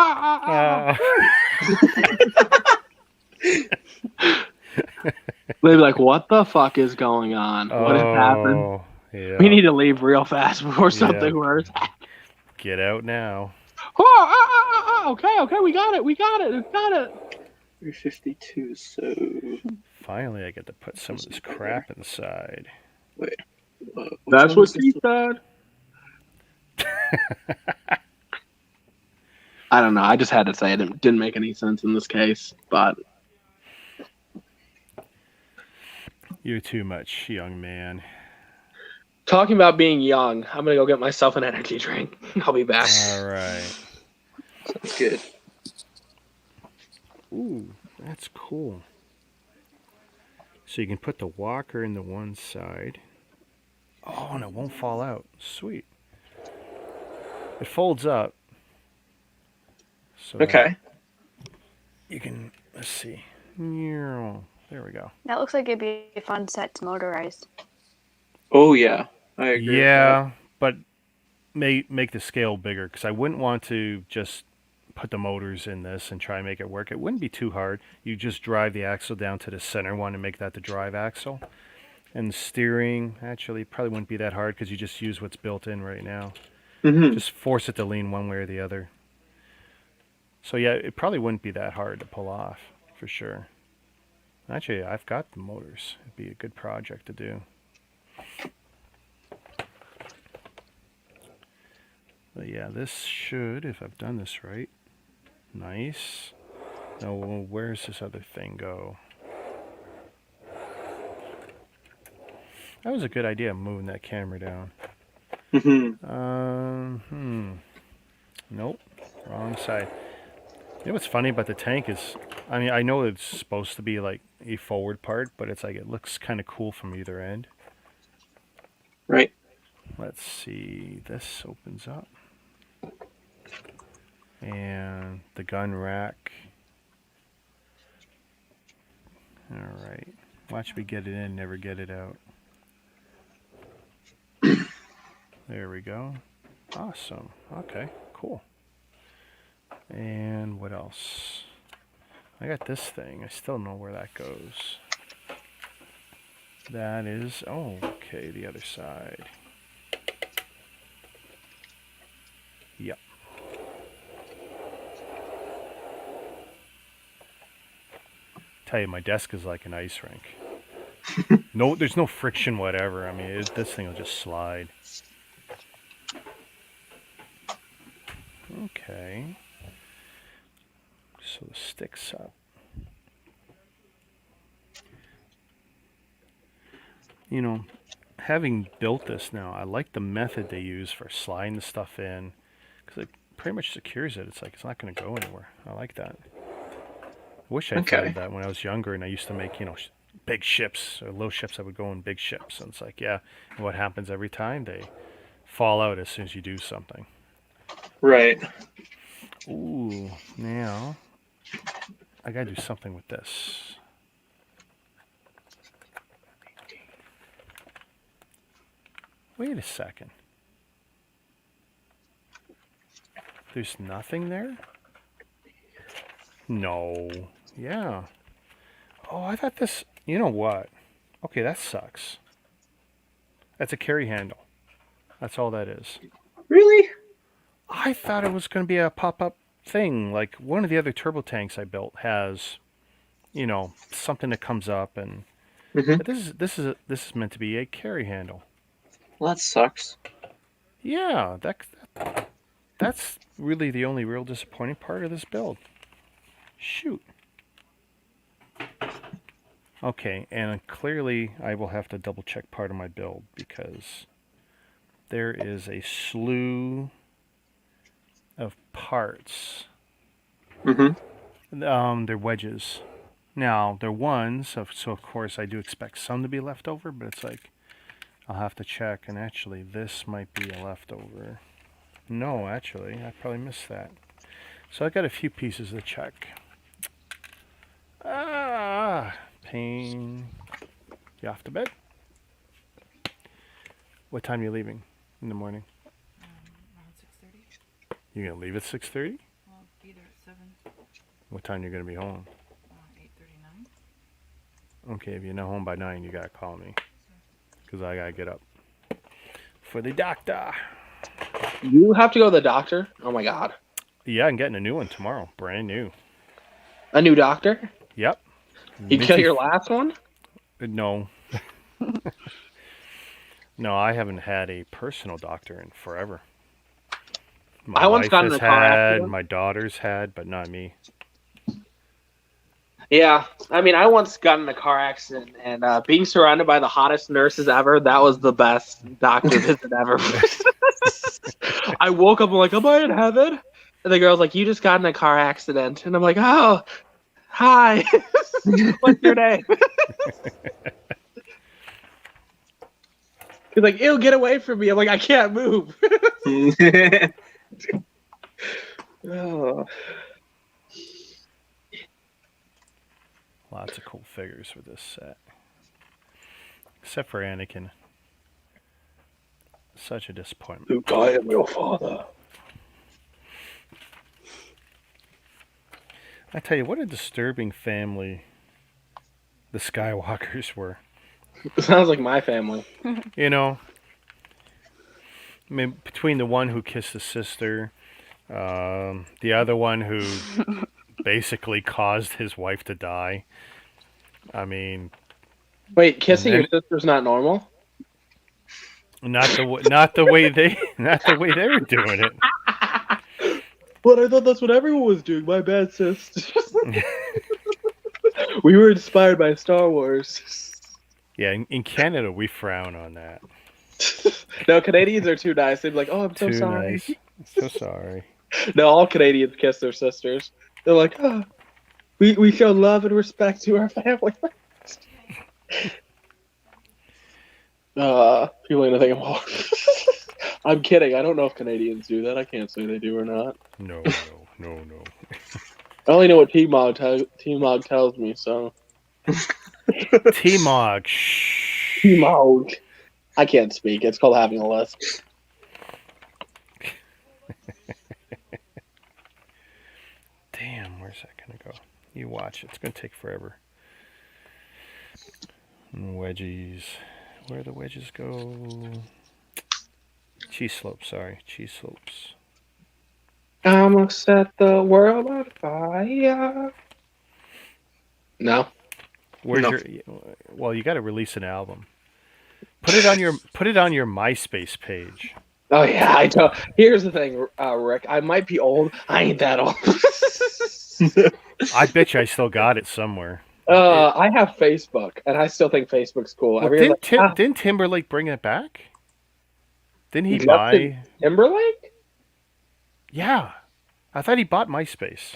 They'd be like, "What the fuck is going on? What has happened? Oh, yeah. We need to leave real fast before something worse." Get out now. Okay, we got it. 352, so... Finally, I get to put some of this crap inside. That's what she said. I don't know. I just had to say it. It didn't make any sense in this case, but You're too much, young man. talking about being young, I'm gonna go get myself an energy drink. I'll be back. All right. Sounds good. Ooh, that's cool. So you can put the walker in the one side. Oh, and it won't fall out. Sweet. It folds up. So Okay. you can, let's see. There we go. That looks like it'd be a fun set to motorize. Oh, yeah. I agree. Yeah, but make the scale bigger because I wouldn't want to just put the motors in this and try and make it work. It wouldn't be too hard. You just drive the axle down to the center one and make that the drive axle. And steering, actually, probably wouldn't be that hard because you just use what's built in right now. Mm-hmm. Just force it to lean one way or the other. So yeah, it probably wouldn't be that hard to pull off, for sure. Actually, I've got the motors. It'd be a good project to do. But yeah, this should, if I've done this right, nice. Now, where's this other thing go? That was a good idea, moving that camera down. Mm-hmm. Nope, wrong side. You know what's funny about the tank is, I mean, I know it's supposed to be like a forward part, but it's like it looks kind of cool from either end. Right. Let's see, this opens up. And the gun rack. Alright, watch me get it in, never get it out. There we go. Awesome. Okay, cool. And what else? I got this thing. I still don't know where that goes. That is... Oh, okay, the other side. Yep. Tell you, my desk is like an ice rink. No, there's no friction whatever. I mean, this thing will just slide. Okay. So the stick's up. You know, having built this now, I like the method they use for sliding the stuff in, because it pretty much secures it. It's like it's not going to go anywhere. I like that. I wish I thought of that when I was younger and I used to make, you know, big ships or little ships that would go in big ships. And it's like, yeah, and what happens every time? They fall out as soon as you do something. Right. Ooh, now I gotta do something with this. Wait a second. There's nothing there? No. Yeah. Oh, I thought this... You know what? Okay, that sucks. That's a carry handle. That's all that is. Really? I thought it was going to be a pop-up thing. Like one of the other turbo tanks I built has, something that comes up, and Mhm. but this is meant to be a carry handle. Well, that sucks. Yeah, that's really the only real disappointing part of this build. Shoot. Okay, and clearly I will have to double check part of my build because there is a slew of parts. Mm-hmm. They're wedges. Now, they're ones, so of course I do expect some to be left over, but it's like, I'll have to check, and actually this might be a leftover. No, actually, I probably missed that. So I got a few pieces to check. Pain. You off to bed? What time are you leaving in the morning? Around 6:30. You gonna leave at 6:30? Well, be there at 7. What time you gonna be home? 8:39. Okay, if you're not home by 9, you gotta call me. Because I gotta get up. For the doctor. You have to go to the doctor? Oh my god. Yeah, I'm getting a new one tomorrow. Brand new. A new doctor? Yep. You kill your last one? No. No, I haven't had a personal doctor in forever. My I once wife got in has a car had, accident. my daughter's had, but not me. Yeah, I mean, I once got in a car accident, and being surrounded by the hottest nurses ever, that was the best doctor visit ever. I woke up, I'm like, am I in heaven? And the girl's like, you just got in a car accident. And I'm like, oh, hi. What's your name? He's like, ew, get away from me. I'm like, I can't move. Oh. Lots of cool figures with this set. Except for Anakin. Such a disappointment. Luke, I am your father. I tell you, what a disturbing family the Skywalkers were. Sounds like my family. You know, I mean, between the one who kissed his sister, the other one who basically caused his wife to die. I mean, Wait, kissing And your sister's not normal? not the way they were doing it. But I thought that's what everyone was doing. My bad, sis. We were inspired by Star Wars. Yeah, in Canada we frown on that. No, Canadians are too nice. They'd be like, oh, I'm so Too sorry. nice. So sorry. No, all Canadians kiss their sisters. They're like, oh, we show love and respect to our family. Feeling anything more. I'm kidding. I don't know if Canadians do that. I can't say they do or not. No. I only know what T-Mog tells me, so. T-Mog. Shh. T-Mog. I can't speak. It's called having a lisp. Damn, where's that gonna go? You watch. It's gonna take forever. Wedgies. Where the wedges go? Cheese slopes, sorry. Cheese slopes. I'm gonna set the world on fire. No. Where's No. your? Well, you got to release an album. Put it on your MySpace page. Oh yeah, I know. Here's the thing, Rick. I might be old. I ain't that old. I bet you I still got it somewhere. I have Facebook, and I still think Facebook's cool. Well, Everyone's like, didn't Timberlake bring it back? Didn't he Justin buy? Timberlake? Yeah, I thought he bought MySpace.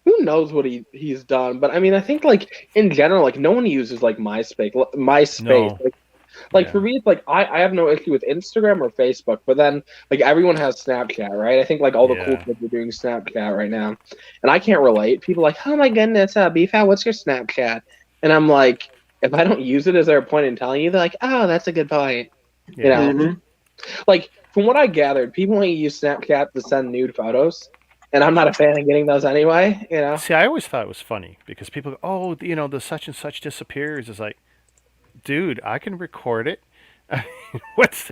Who knows what he's done? But I mean, I think like in general, like no one uses like MySpace. No. Like, Like Yeah. for me, it's like I have no issue with Instagram or Facebook, but then like everyone has Snapchat, right? I think like all the cool Yeah. kids are doing Snapchat right now, and I can't relate. People are like, oh my goodness, BFAT, what's your Snapchat? And I'm like, if I don't use it, is there a point in telling you? They're like, oh, that's a good point. You Yeah. know, Mhm. like from what I gathered, people only use Snapchat to send nude photos, and I'm not a fan of getting those anyway. You know, See, I always thought it was funny because people go, "Oh, the such and such disappears." It's like, dude, I can record it. What's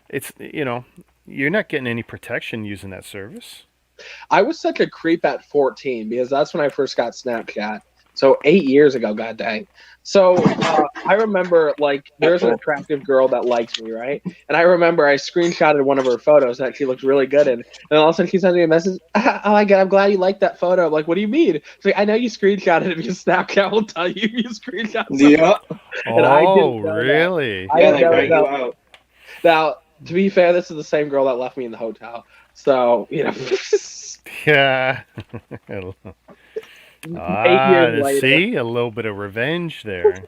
it's you're not getting any protection using that service. I was such a creep at 14 because that's when I first got Snapchat. So 8 years ago, god dang. So I remember like there's an attractive girl that likes me, right? And I remember I screenshotted one of her photos that she looked really good in, and all of a sudden she sends me a message. Oh my god, I'm glad you liked that photo. I'm like, what do you mean? She's like, I know you screenshotted it because Snapchat will tell you if you screenshot something. Yeah. And I didn't Oh, know that. really? I Yeah, didn't they know got that. you out. Now, to be fair, this is the same girl that left me in the hotel. So, you know, Yeah. 8 years later. See, a little bit of revenge there.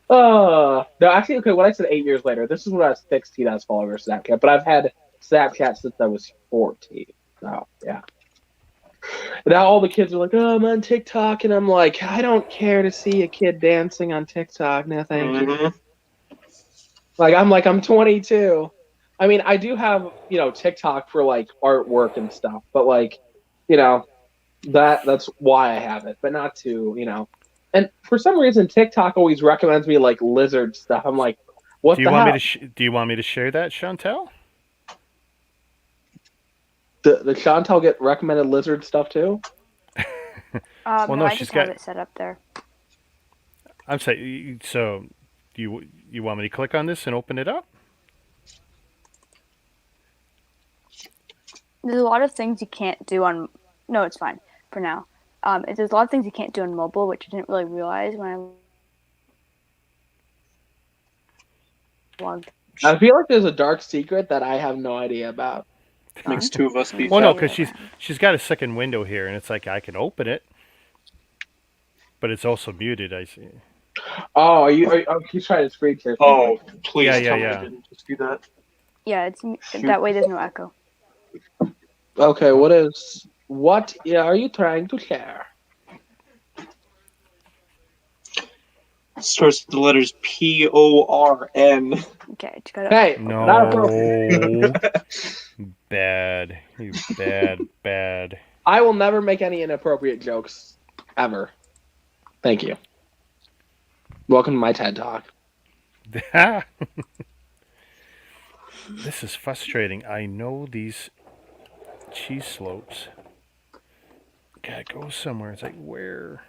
No, actually, okay. When I said 8 years later, this is when I was 16. I was following her Snapchat, but I've had Snapchat since I was 14. So yeah. Now all the kids are like, "Oh, I'm on TikTok," and I'm like, "I don't care to see a kid dancing on TikTok. No, thank you." Mhm. I'm 22. I mean, I do have TikTok for like artwork and stuff, but like, you know, that's why I have it, but not to And for some reason, TikTok always recommends me like lizard stuff. I'm like, what Do you the want me hell? do you want me to share that, Chantel? The Chantel get recommended lizard stuff too? Well, No, no, I she's just have got. it set up there. I'm saying. So, you want me to click on this and open it up? There's a lot of things you can't do on. No, it's fine for now. There's a lot of things you can't do on mobile, which I didn't really realize when I logged. I feel like there's a dark secret that I have no idea about. Makes two of us be Well, no, fat. because she's got a second window here, and it's like I can open it, but it's also muted. I see. Oh, she's trying to screen share. Oh, please Yeah, tell me yeah. I didn't just do that. Yeah, that way there's no echo. Okay, what are you trying to share? Starts with the letters PORN. Okay, just gotta. Hey, not appropriate. No. Bad. You bad. I will never make any inappropriate jokes ever. Thank you. Welcome to my TED Talk. This is frustrating. I know these cheese slopes. Gotta go somewhere. It's like, where?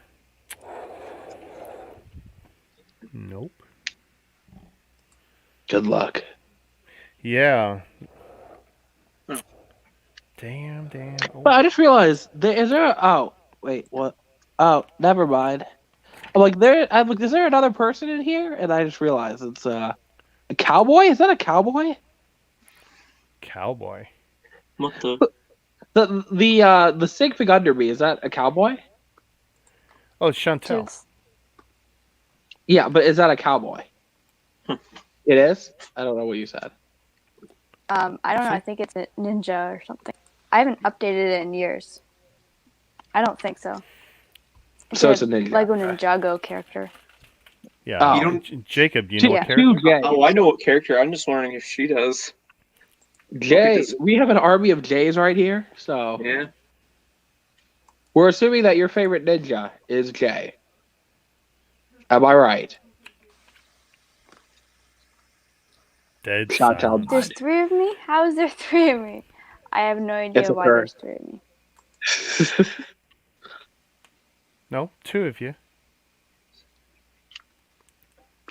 Nope. Good luck. Yeah. Damn. Oh. But I just realized is there? Oh, wait, what? Oh, never mind. I'm like is there another person in here? And I just realized it's a cowboy. Is that a cowboy? Cowboy. What the? The Sig Fig under me, is that a cowboy? Oh, it's Chantel. Just, Yeah, but is that a cowboy? It is? I don't know what you said. I don't know. I think it's a ninja or something. I haven't updated it in years. I don't think so. So it's a ninja. Lego Ninjago character. Yeah. Oh. You don't- Jacob, do you know what character? Jay. Oh, I know what character. I'm just wondering if she does. Jay. We have an army of Jays right here, so Yeah. we're assuming that your favorite ninja is Jay. Am I right? Dead Chantel. silence. There's 3 of me? How is there 3 of me? I have no idea It's a why curse. there's 3 of me. No, 2 of you.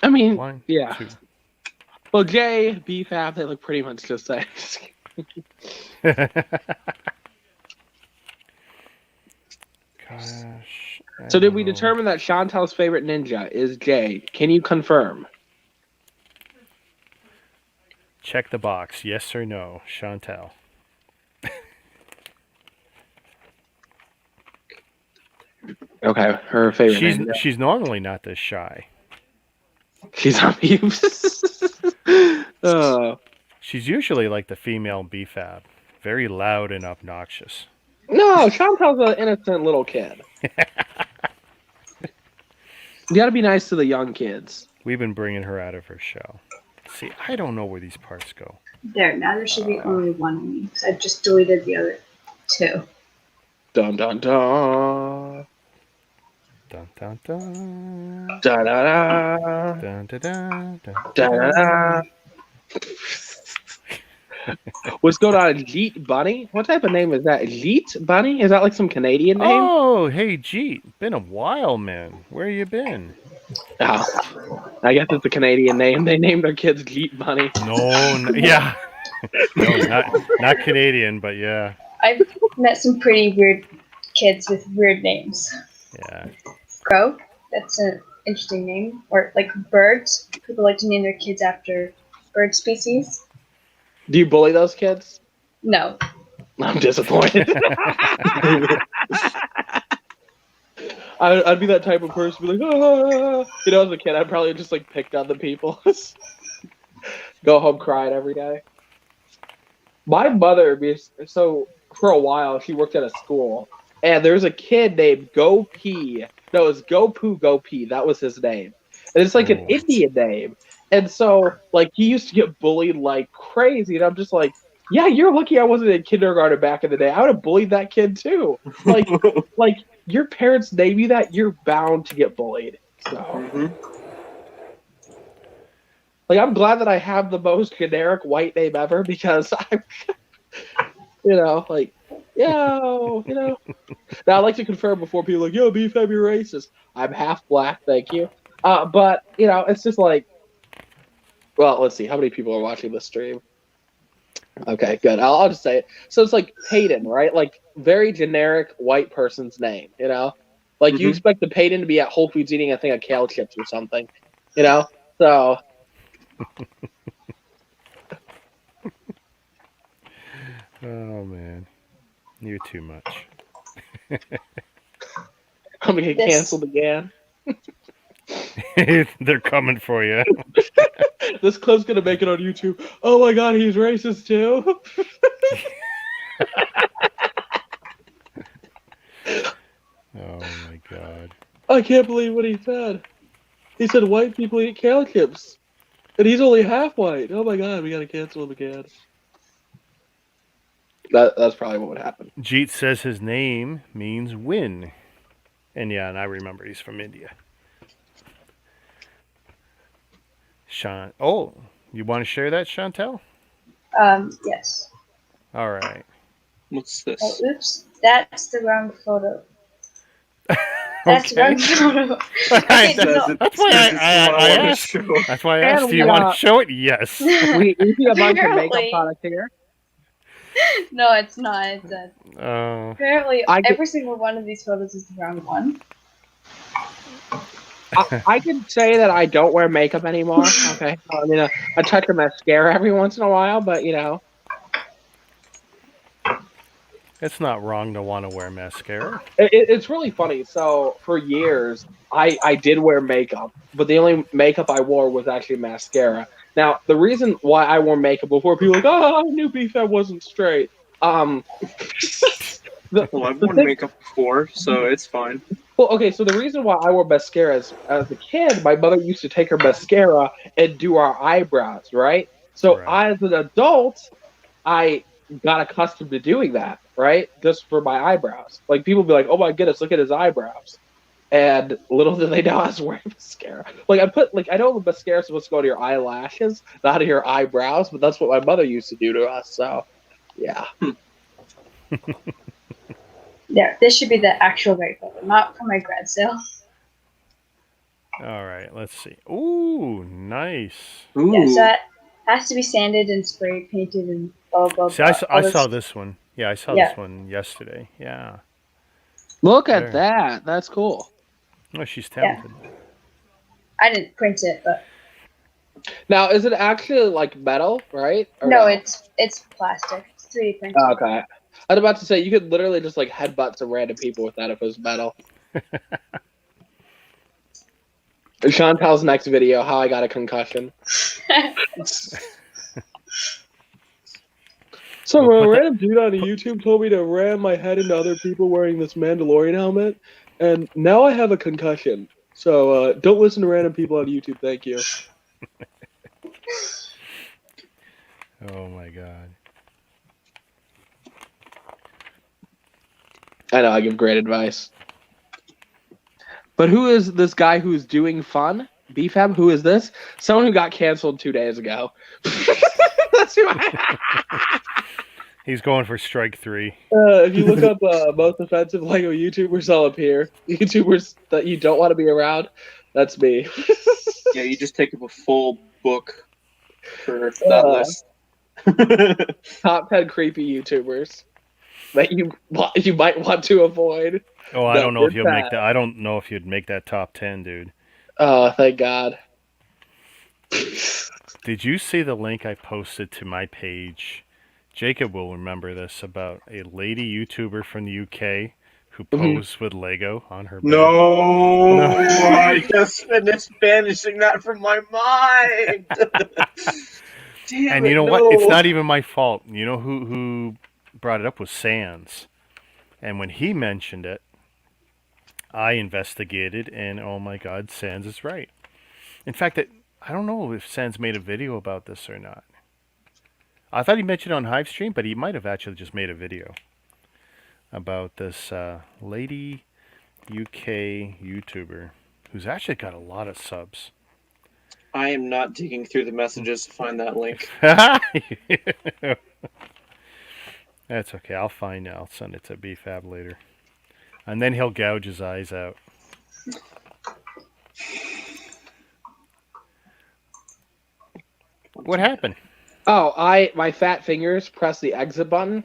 I mean, 1, yeah. 2. Well, Jay, BFAB, they look pretty much the same. Gosh. So did we I don't know. determine that Chantel's favorite ninja is Jay? Can you confirm? Check the box. Yes or no, Chantel. Okay, her favorite ninja. She's normally not this shy. She's on mute. Oh. She's usually like the female BFAB, very loud and obnoxious. No, Chantel's an innocent little kid. You gotta be nice to the young kids. We've been bringing her out of her shell. See, I don't know where these parts go. There, now there should be only one of me. So I just deleted the other two. Dun dun dun. Dun dun dun. Da da da. Dun dun dun. Dun, Da da da. What's going on, Jeet Bunny? What type of name is that? Jeet Bunny? Is that like some Canadian name? Oh, hey, Jeet. Been a while, man. Where you been? Oh, I guess it's a Canadian name. They named their kids Jeet Bunny. No, yeah. No, not Canadian, but yeah. I've met some pretty weird kids with weird names. Yeah. Crow, that's an interesting name. Or like birds. People like to name their kids after bird species. Do you bully those kids? No. I'm disappointed. I'd be that type of person, be like, ah. You know, as a kid, I'd probably just like pick on the people. Go home crying every day. My mother, so for a while, she worked at a school, and there's a kid named Go Pee. No, it's Go Poo Go Pee. That was his name. And it's like an Oh. Indian name. And so, like, he used to get bullied like crazy, and I'm just like, yeah, you're lucky I wasn't in kindergarten back in the day. I would have bullied that kid too. Like, like your parents name you that, you're bound to get bullied. So, Mhm. like, I'm glad that I have the most generic white name ever because I'm, you know, like, yo, you know. Now, I like to confirm before people are like, yo, BFAB, you're racist. I'm half black, thank you. But, you know, it's just like, well, let's see. How many people are watching this stream? Okay, good. I'll just say it. So it's like Peyton, right? Like, very generic white person's name, you know? Like, you Mhm. expect the Peyton to be at Whole Foods eating a thing of kale chips or something, you know? So, Oh, man. You're too much. I'm going to get This- canceled again. They're coming for you. This clip's going to make it on YouTube. Oh my god, he's racist too? Oh, my God. I can't believe what he said. He said white people eat kale chips. And he's only half white. Oh my god, we got to cancel him again. That's probably what would happen. Jeet says his name means win. And yeah, and I remember he's from India. Sean. Oh, you want to share that, Chantel? Yes. All right. What's Oh, this? oops. That's the wrong photo. That's the wrong Okay. photo. That's no. why I asked. That's why I asked. And Do you we, want to show it? Yes. We see a bunch of makeup Apparently. products here. No, it's not. It's Oh. apparently, I could- every single one of these photos is the wrong one. I can say that I don't wear makeup anymore. Okay, I mean, I touch a mascara every once in a while, but you know, It's not wrong to want to wear mascara. it's really funny. So for years, I did wear makeup, but the only makeup I wore was actually mascara. Now, the reason why I wore makeup before people were like, oh, I knew BFAB wasn't straight. Well, I've worn makeup before, so it's fine. Well, okay, so the reason why I wore mascara is, as a kid, my mother used to take her mascara and do our eyebrows, right? So Right. as an adult, I got accustomed to doing that, right? Just for my eyebrows. Like, people be like, oh my goodness, look at his eyebrows. And little do they know I was wearing mascara. Like, I know the mascara is supposed to go to your eyelashes, not to your eyebrows, but that's what my mother used to do to us, so, yeah. There, this should be the actual right photo, not from my grad sale. All right. Let's see. Ooh, nice. Ooh. Yeah, so that has to be sanded and spray painted and blah blah blah. See, I all saw this- this one. Yeah, I saw Yeah. this one yesterday. Yeah. Look There. at that. That's cool. Oh, she's talented. I didn't print it, but Now, is it actually like metal, right? Or no, it's plastic. It's 3D printed. Okay. I was about to say, you could literally just like headbutt some random people with that if it was metal. Chantal's next video, how I got a concussion. So Well, a put that- random dude on YouTube told me to ram my head into other people wearing this Mandalorian helmet, and now I have a concussion. So don't listen to random people on YouTube. Thank you. Oh my god. I know I give great advice. But who is this guy who's doing fun? BFAB? Who is this? Someone who got canceled 2 days ago. That's who I He's going for strike 3. If you look up most offensive Lego YouTubers, I'll appear. YouTubers that you don't want to be around, that's me. Yeah, you just take up a full book for that list. Top 10 creepy YouTubers that you might want to avoid. Oh, I No, don't know if you're you'll make bad. that. I don't know if you'd make that top 10, dude. Oh, thank God. Did you see the link I posted to my page? Jacob will remember this, about a lady YouTuber from the UK who posed with Lego on her bed. No, No. I just finished banishing that from my mind. Damn And it, you know no. what? It's not even my fault. You know who brought it up was Sans. And when he mentioned it, I investigated, and oh my God, Sans is right. In fact, I don't know if Sans made a video about this or not. I thought he mentioned it on Hivestream, but he might have actually just made a video about this lady UK YouTuber who's actually got a lot of subs. I am not digging through the messages to find that link. That's okay. I'll find it. I'll send it to BFAB later. And then he'll gouge his eyes out. What happened? Oh, my fat fingers press the exit button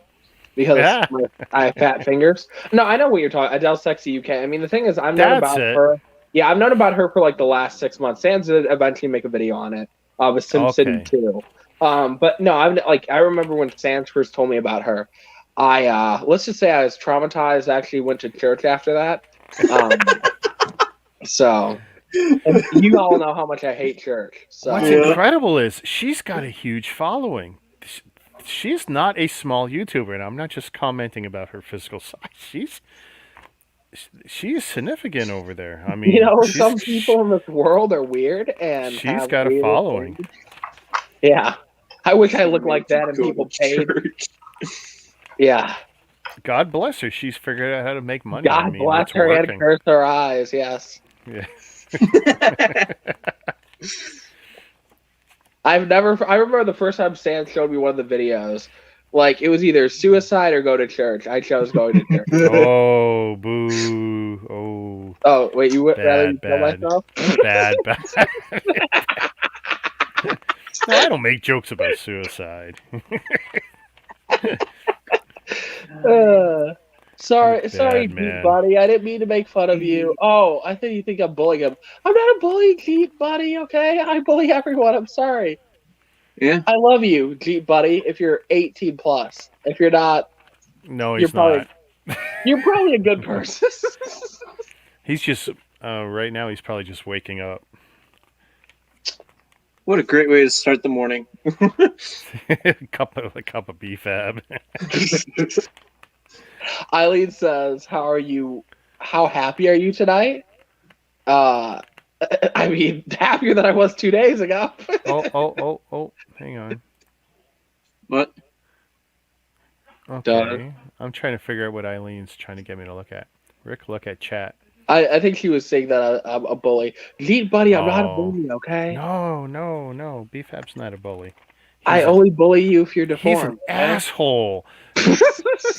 because Yeah. I have fat fingers. No, I know what you're talking. Adele Sexy UK. I mean, the thing is, I've known That's about it. her. Yeah, I've known about her for like the last 6 months. Sans did eventually make a video on it. With SimCity Okay. 2. But no, I remember when Sans first told me about her. Let's just say I was traumatized. I actually went to church after that. So, and you all know how much I hate church. So What's Yeah. incredible is she's got a huge following. She's not a small YouTuber, and I'm not just commenting about her physical size. She is significant over there. I mean, you know, she's- some people in this world are weird and she's have got a weird following. things. Yeah, I wish I looked like that and Go to people paid. church. Yeah, God bless her. She's figured out how to make money. God I mean, bless it's her working. and curse her eyes. Yes, Yeah. I remember the first time Sam showed me one of the videos. Like, it was either suicide or go to church. I chose going to church. Oh, boo. Oh, Oh, wait, you would rather Bad, kill bad. myself? bad. No, I don't make jokes about suicide. Sorry, Bad Jeep man. buddy. I didn't mean to make fun of you. Oh, I think you think I'm bullying him. I'm not a bully, Jeep buddy. Okay, I bully everyone. I'm sorry. Yeah. I love you, Jeep buddy. If you're 18 plus, if you're not, No, You're he's not. you're probably a good person. He's just right now. He's probably just waking up. What a great way to start the morning. a cup of BFAB. Eileen says, "How are you? How happy are you tonight?" I mean, happier than I was 2 days ago. Oh! Hang on. What? Okay, I'm trying to figure out what Eileen's trying to get me to look at. Rick, look at chat. I think she was saying that I'm a bully. Jeep buddy, I'm not a Oh. bully. Okay. No. BFAB's not a bully. I only bully you if you're He's deformed. an asshole. He's an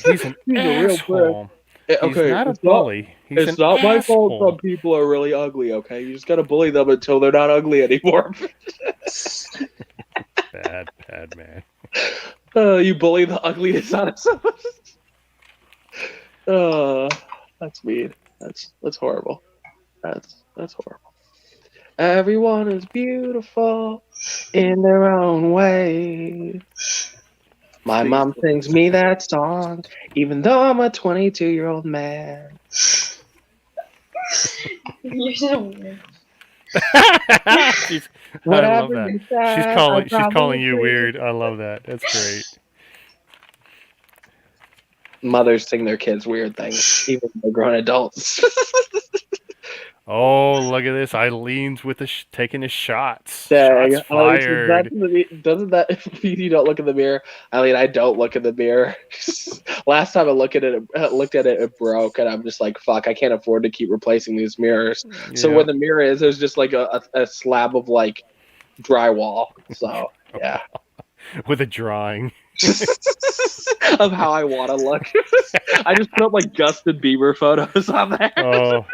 He's a real asshole. okay, He's not a it's bully. He's It's an not my fault asshole. some people are really ugly, okay? You just gotta bully them until they're not ugly anymore. Bad man. You bully the ugliness out of someone. That's mean. That's horrible. That's horrible. Everyone is beautiful in their own way. My mom sings me that song, even though I'm a 22-year-old man. You're so weird. she's, I love Whatever that. you say, She's I'll she's calling probably you say weird. I love that. That's great. Mothers sing their kids weird things, even when they're grown adults. Oh, look at this. Eileen's with taking his shots. Dang, Shots fired. doesn't that mean you don't look in the mirror? I mean, I don't look in the mirror. Last time I looked at it, it broke, and I'm just like, fuck, I can't afford to keep replacing these mirrors. So Yeah. where the mirror is, there's just like a slab of like drywall. So yeah, With a drawing. of how I want to look. I just put up like Justin Bieber photos on there. Oh,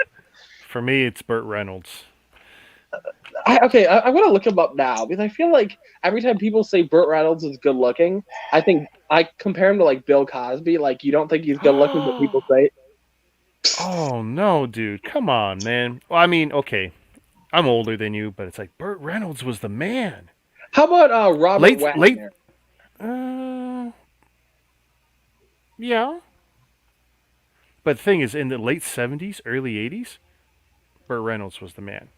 for me, it's Burt Reynolds. I'm gonna look him up now because I feel like every time people say Burt Reynolds is good looking, I think I compare him to like Bill Cosby. Like you don't think he's good looking, but people say. Oh, no, dude. Come on, man. Well, I mean, okay. I'm older than you, but it's like Burt Reynolds was the man. How about Robert Late- Wagner? Yeah. But the thing is, in the late 70s, early 80s, Burt Reynolds was the man.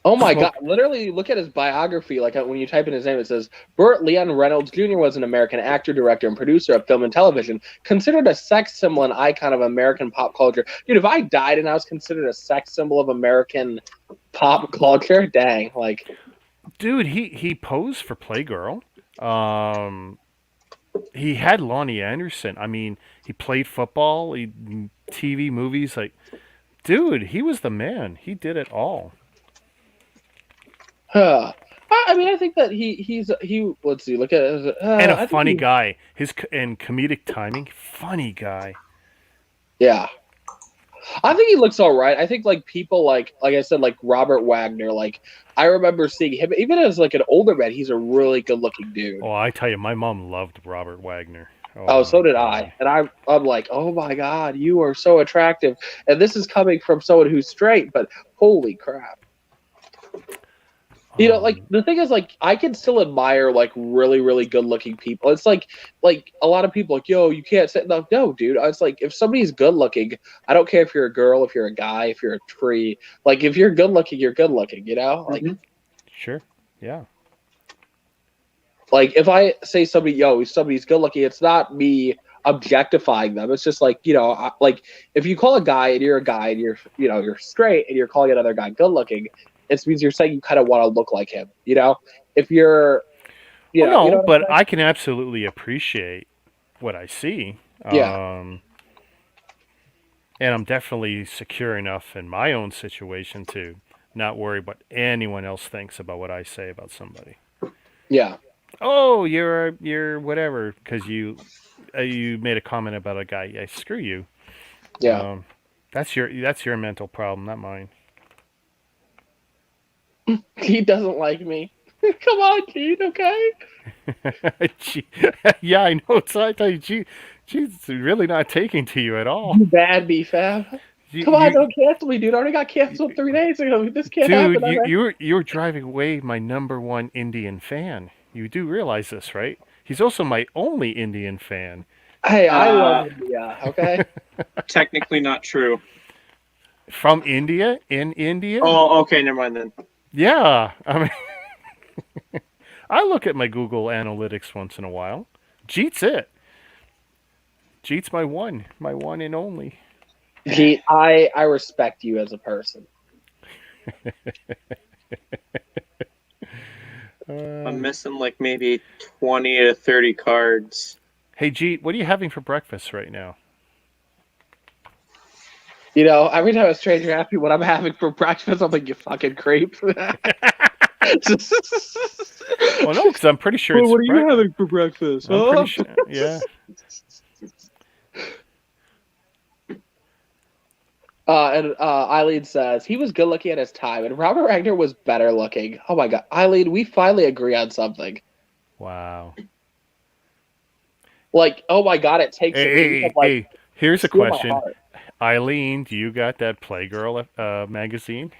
Oh my Smoke- God! Literally, look at his biography. Like when you type in his name, it says Burt Leon Reynolds Jr. was an American actor, director, and producer of film and television, considered a sex symbol and icon of American pop culture. Dude, if I died and I was considered a sex symbol of American pop culture, dang! Like, Dude, he posed for Playgirl. He had Lonnie Anderson. I mean, he played football, TV, movies. Like, dude, he was the man. He did it all. I mean, I think that he. Let's see. Look at And I a think funny he- guy. And comedic timing. Funny guy. Yeah. I think he looks all right. I think like people like I said, like Robert Wagner. Like I remember seeing him even as like an older man. He's a really good looking dude. Oh, I tell you, my mom loved Robert Wagner. Oh, so my did God. I. And I'm like, oh my God, you are so attractive. And this is coming from someone who's straight, but holy crap. You know, like the thing is, like I can still admire like really, really good looking people. It's like a lot of people like, yo, you can't say no, dude. It's like if somebody's good looking, I don't care if you're a girl, if you're a guy, if you're a tree. Like if you're good looking, you're good looking. You know, like Sure. Yeah. like if I say somebody's good looking, it's not me objectifying them. It's just like like if you call a guy and you're a guy and you're straight and you're calling another guy good looking. It means you're saying you kind of want to look like him, If you're, but I can absolutely appreciate what I see. Yeah. And I'm definitely secure enough in my own situation to not worry what anyone else thinks about what I say about somebody. Yeah. Oh, you're whatever because you made a comment about a guy. Yeah, screw you. Yeah. That's your mental problem, not mine. He doesn't like me. Come on, Gene, okay? Yeah, I know. It's I tell you, she's really not taking to you at all. You bad BFAB. Come on, don't cancel me, dude. I already got canceled 3 days ago. This can't dude, happen. you're driving away my #1 Indian fan. You do realize this, right? He's also my only Indian fan. Hey, I love India, okay? Technically not true. From India? In India? Oh, okay, never mind then. Yeah, I mean, I look at my Google Analytics once in a while. Jeet's it. Jeet's my one and only. Gene, I respect you as a person. I'm missing like maybe 20 to 30 cards. Hey, Jeet, what are you having for breakfast right now? Every time a stranger asks me what I'm having for breakfast, I'm like, you fucking creep. Well, no, because I'm pretty sure it's what are you having for breakfast? I'm pretty sure, yeah. And Eileen says he was good looking at his time, and Robert Wagner was better looking. Oh my God, Eileen, we finally agree on something. Wow. Like, oh my God, it takes. Hey, here's a steal my question. heart. Eileen, do you got that Playgirl magazine?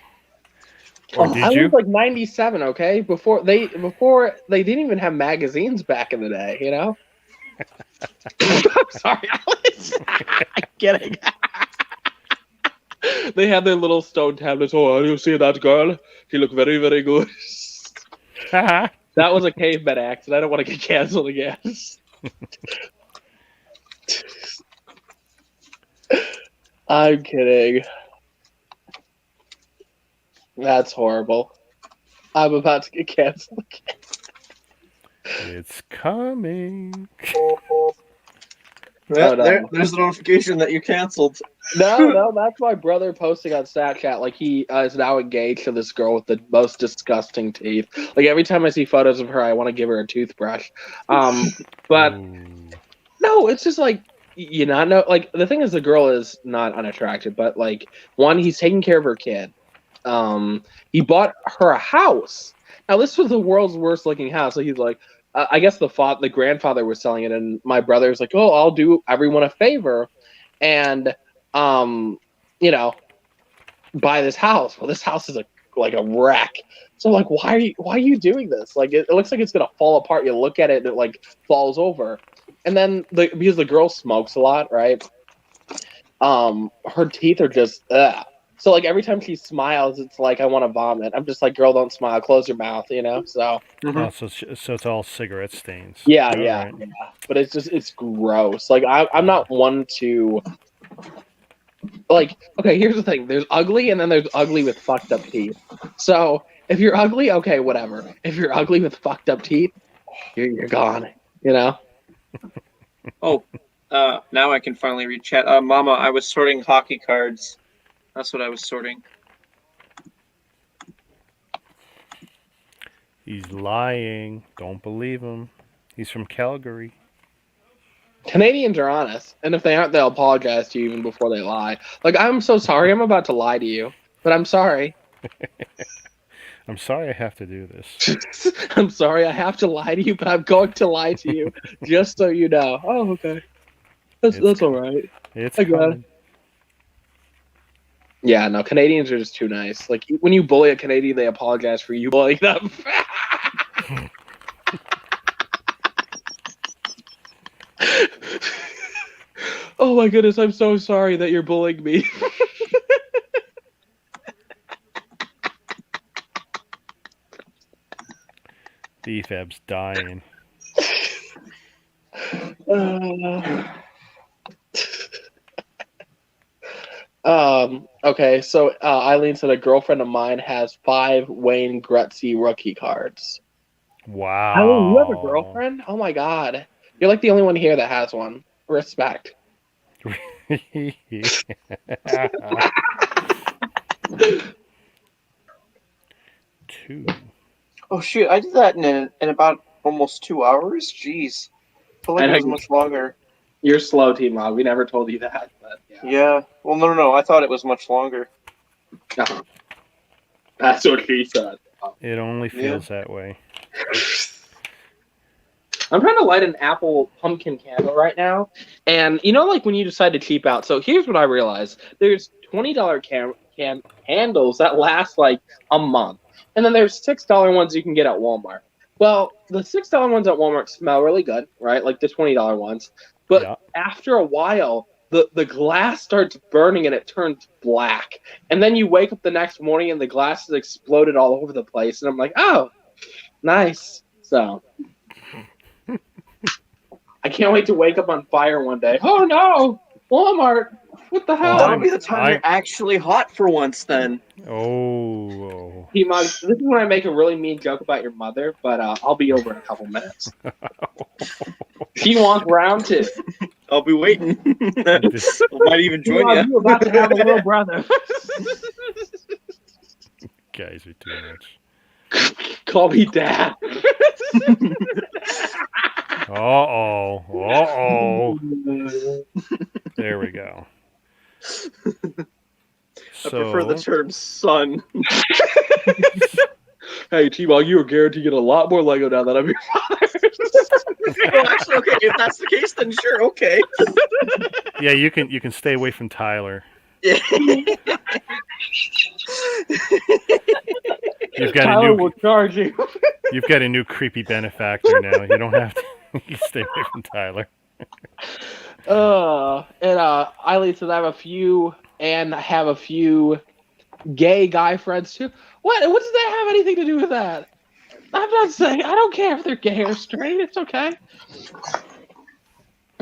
Or did I you? was like 97, okay? Before they didn't even have magazines back in the day, I'm sorry, Alex. I'm kidding. They have their little stone tablets. Oh, you see that girl? She look very, very good. That was a caveman accent. I don't want to get canceled again. I'm kidding. That's horrible. I'm about to get canceled again. It's coming. Oh, no. There's a notification that you canceled. No, that's my brother posting on Snapchat. Like, he is now engaged to this girl with the most disgusting teeth. Like, every time I see photos of her, I want to give her a toothbrush. But Ooh. no, it's just like, you not know. Like, the thing is, the girl is not unattractive, but like, one, he's taking care of her kid. He bought her a house. Now, this was the world's worst looking house. So he's like, I guess the grandfather was selling it, and my brother's like, oh, I'll do everyone a favor, and you know, buy this house. Well, this house is like a wreck. So like, why are you doing this? Like, it looks like it's gonna fall apart. You look at it, and it like falls over, and then because the girl smokes a lot, right? Her teeth are just ugh. So like every time she smiles, it's like I want to vomit. I'm just like, girl, don't smile. Close your mouth, you know. So Oh, so it's all cigarette stains. yeah. All right. But it's gross. Like I'm not one to like. Okay, here's the thing. There's ugly, and then there's ugly with fucked up teeth. So if you're ugly, okay, whatever. If you're ugly with fucked up teeth, you're gone. You know. Now I can finally read chat. Mama, I was sorting hockey cards. That's what I was sorting. He's lying. Don't believe him. He's from Calgary. Canadians are honest, and if they aren't, they'll apologize to you even before they lie. Like, I'm so sorry, I'm about to lie to you, but I'm sorry. I'm sorry I have to do this. I'm sorry I have to lie to you, but I'm going to lie to you, just so you know. Oh, okay. That's all right. It's I got it. coming. Yeah, no, Canadians are just too nice. Like, when you bully a Canadian, they apologize for you bullying them. Oh my goodness, I'm so sorry that you're bullying me. DFAB's dying. Okay, so Eileen said a girlfriend of mine has 5 Wayne Gretzky rookie cards. Wow. Eileen, you have a girlfriend? Oh my god. You're like the only one here that has one. Respect. 2. Oh shoot, I did that in about almost 2 hours. Jeez, I feel like it was much longer. You're slow, T-Mod. We never told you that. But Yeah. Well, no. I thought it was much longer. No. That's what he said. It only feels that way. I'm trying to light an apple pumpkin candle right now. And you know, like when you decide to cheap out. So here's what I realized. There's $20 candles that last like a month. And then there's $6 ones you can get at Walmart. Well, the $6 ones at Walmart smell really good, right? Like the $20 ones. But after a while, the glass starts burning and it turns black. And then you wake up the next morning and the glass has exploded all over the place. And I'm like, oh, nice. So I can't wait to wake up on fire one day. Oh no, Walmart! What the hell? That'll be the time you're actually hot for once, then. Oh. T-Mog, this is when I make a really mean joke about your mother, but I'll be over in a couple minutes. She wants round 2. I'll be waiting. I might even join T-Mog, you. you're about to have a little brother. Guys are too much. Call me dad. Uh-oh. There we go. I prefer the term son. Hey, T-Mog, you are guaranteed to get a lot more Lego now that I'm your father. Well, actually, okay, if that's the case, then sure, okay. Yeah, you can stay away from Tyler. Yeah. You've got Tyler a new will charge you. You've got a new creepy benefactor now. You don't have to you stay away from Tyler. And Eileen says I have a few and have a few gay guy friends too. What does that have anything to do with that? I'm not saying I don't care if they're gay or straight. It's okay.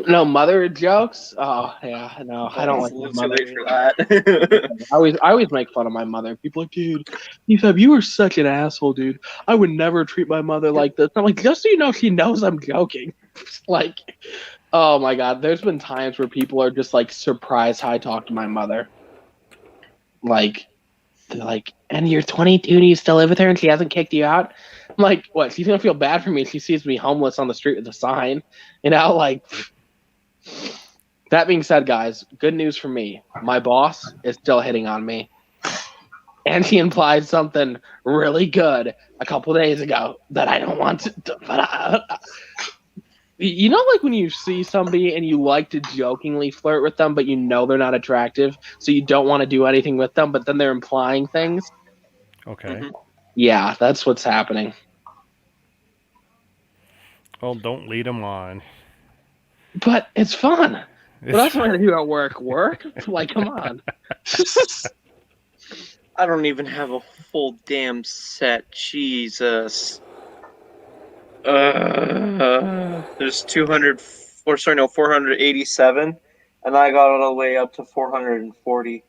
No mother jokes. Oh yeah, no, I don't like my It's too mother. late for that. I always make fun of my mother. People are like, dude, Efab, you were such an asshole, dude. I would never treat my mother like this. I'm like, just so you know, she knows I'm joking. Like, oh my god, there's been times where people are just like surprised how I talk to my mother. Like, they're like, and you're 22 and you still live with her and she hasn't kicked you out? I'm like, what? She's gonna feel bad for me if she sees me homeless on the street with a sign. You know, like. That being said, guys, good news for me. My boss is still hitting on me. And he implied something really good a couple days ago that I don't want to. But you know, like when you see somebody and you like to jokingly flirt with them, but you know they're not attractive, so you don't want to do anything with them, but then they're implying things? Okay. Mhm. Yeah, that's what's happening. Well, don't lead them on. But it's fun. What else am I going to do at work? Work? Like, come on. I don't even have a full damn set. Jesus. There's 487, and I got it all the way up to 440.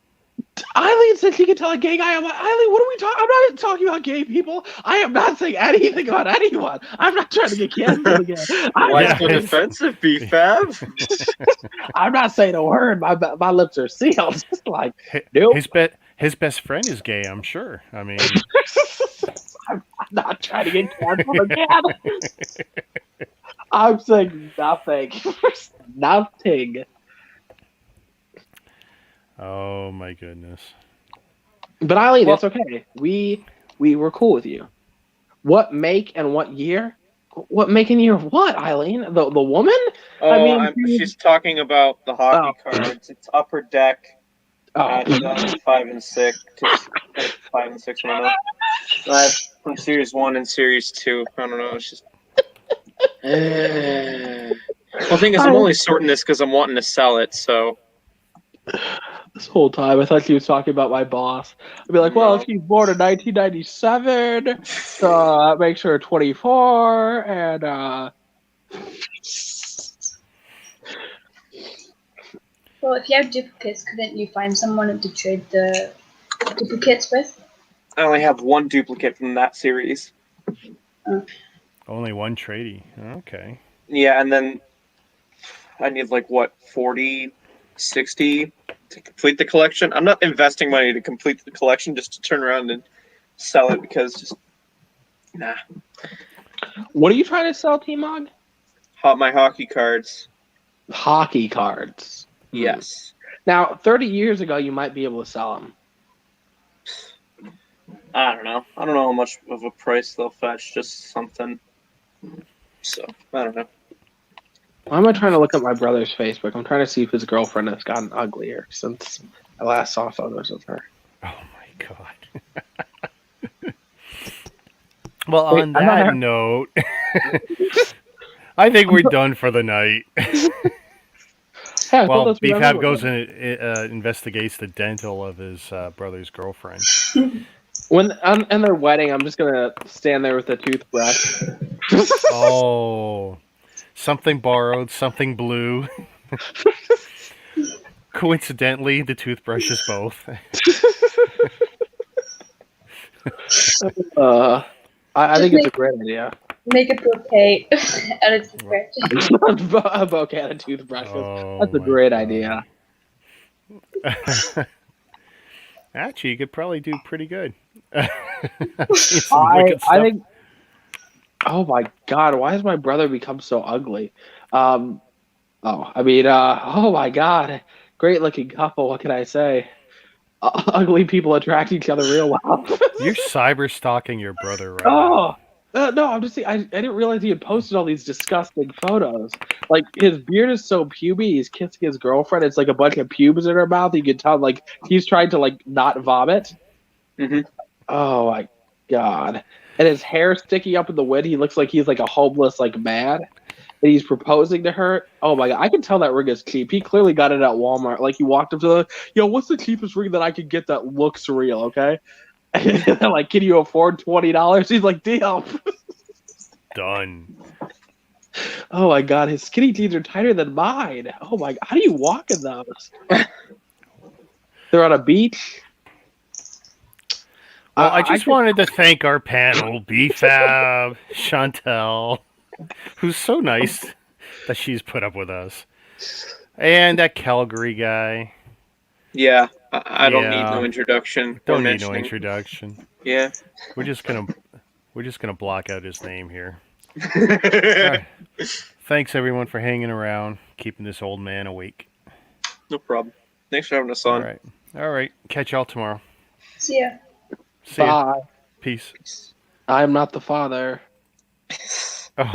Eileen said she could tell a gay guy. I'm like, Eileen, what are we talking? I'm not talking about gay people. I am not saying anything about anyone. I'm not trying to get canceled again. Why Yeah. so defensive, B-Fab? I'm not saying a word. My lips are sealed. Just like, nope. His best friend is gay, I'm sure. I mean, I'm not trying to get canceled again. I'm saying nothing. Nothing. oh my goodness. But Eileen, Well- it's okay. We were cool with you. What make and what year? What make and year of what, Eileen? The woman? Oh, she's talking about the hockey cards. It's Upper Deck. Oh, 5 and 6. 5 and 6. I don't know. I have from Series 1 and Series 2. I don't know. It's just. Well, the thing is, I'm only sorting this because I'm wanting to sell it. So. this whole time I thought she was talking about my boss. I'd be like, well, No. if she's born in 1997, so that makes her 24, and Well, if you have duplicates, couldn't you find someone to trade the duplicates with? I only have one duplicate from that series. Only one tradie. Okay. Yeah, and then I need 40, 60 to complete the collection. I'm not investing money to complete the collection just to turn around and sell it because just nah. what are you trying to sell, T-Mog? My hockey cards. Hockey cards. Yes. Now, 30 years ago, you might be able to sell them. I don't know. I don't know how much of a price they'll fetch. Just something. So I don't know. Why am I trying to look at my brother's Facebook? I'm trying to see if his girlfriend has gotten uglier since I last saw photos of her. Oh my god. Well, Wait, on I'm not- that note, I think we're done for the night. Hey, I thought Well, that's what BFAB everyone goes did. and investigates the dental of his brother's girlfriend. When in their wedding, I'm just gonna stand there with a toothbrush. Oh, something borrowed, something blue. Coincidentally, the toothbrushes both. I think it's a great idea. Make a bouquet out of toothbrush. A bouquet of toothbrushes. Oh, That's a my great God. idea. Actually, you could probably do pretty good. I think. Oh my God! Why has my brother become so ugly? Oh my God! Great looking couple. What can I say? Ugly people attract each other real well. You're cyber stalking your brother right now. No! I'm just saying. I didn't realize he had posted all these disgusting photos. Like his beard is so puby. He's kissing his girlfriend. It's like a bunch of pubes in her mouth. You can tell like he's trying to not vomit. Mhm. Oh my God! And his hair sticking up in the wind. He looks like he's like a homeless man. and he's proposing to her. Oh my god, I can tell that ring is cheap. He clearly got it at Walmart. Like he walked up to the, yo, what's the cheapest ring that I could get that looks real? Okay, and they're like, can you afford $20? He's like, deal. Done. Oh my god, his skinny jeans are tighter than mine. Oh my, how do you walk in those? They're on a beach. Well, I just could- wanted to thank our panel, BFAB, Chantel, who's so nice that she's put up with us, and that Calgary guy. Yeah, I don't need Yeah. no introduction. or Don't need no mentioning. introduction. Yeah. We're just gonna block out his name here. All right. Thanks everyone for hanging around, keeping this old man awake. No problem. Thanks for having us All on. right. Catch y'all tomorrow. See ya. See ya. Bye. Peace. I'm not the father. Oh.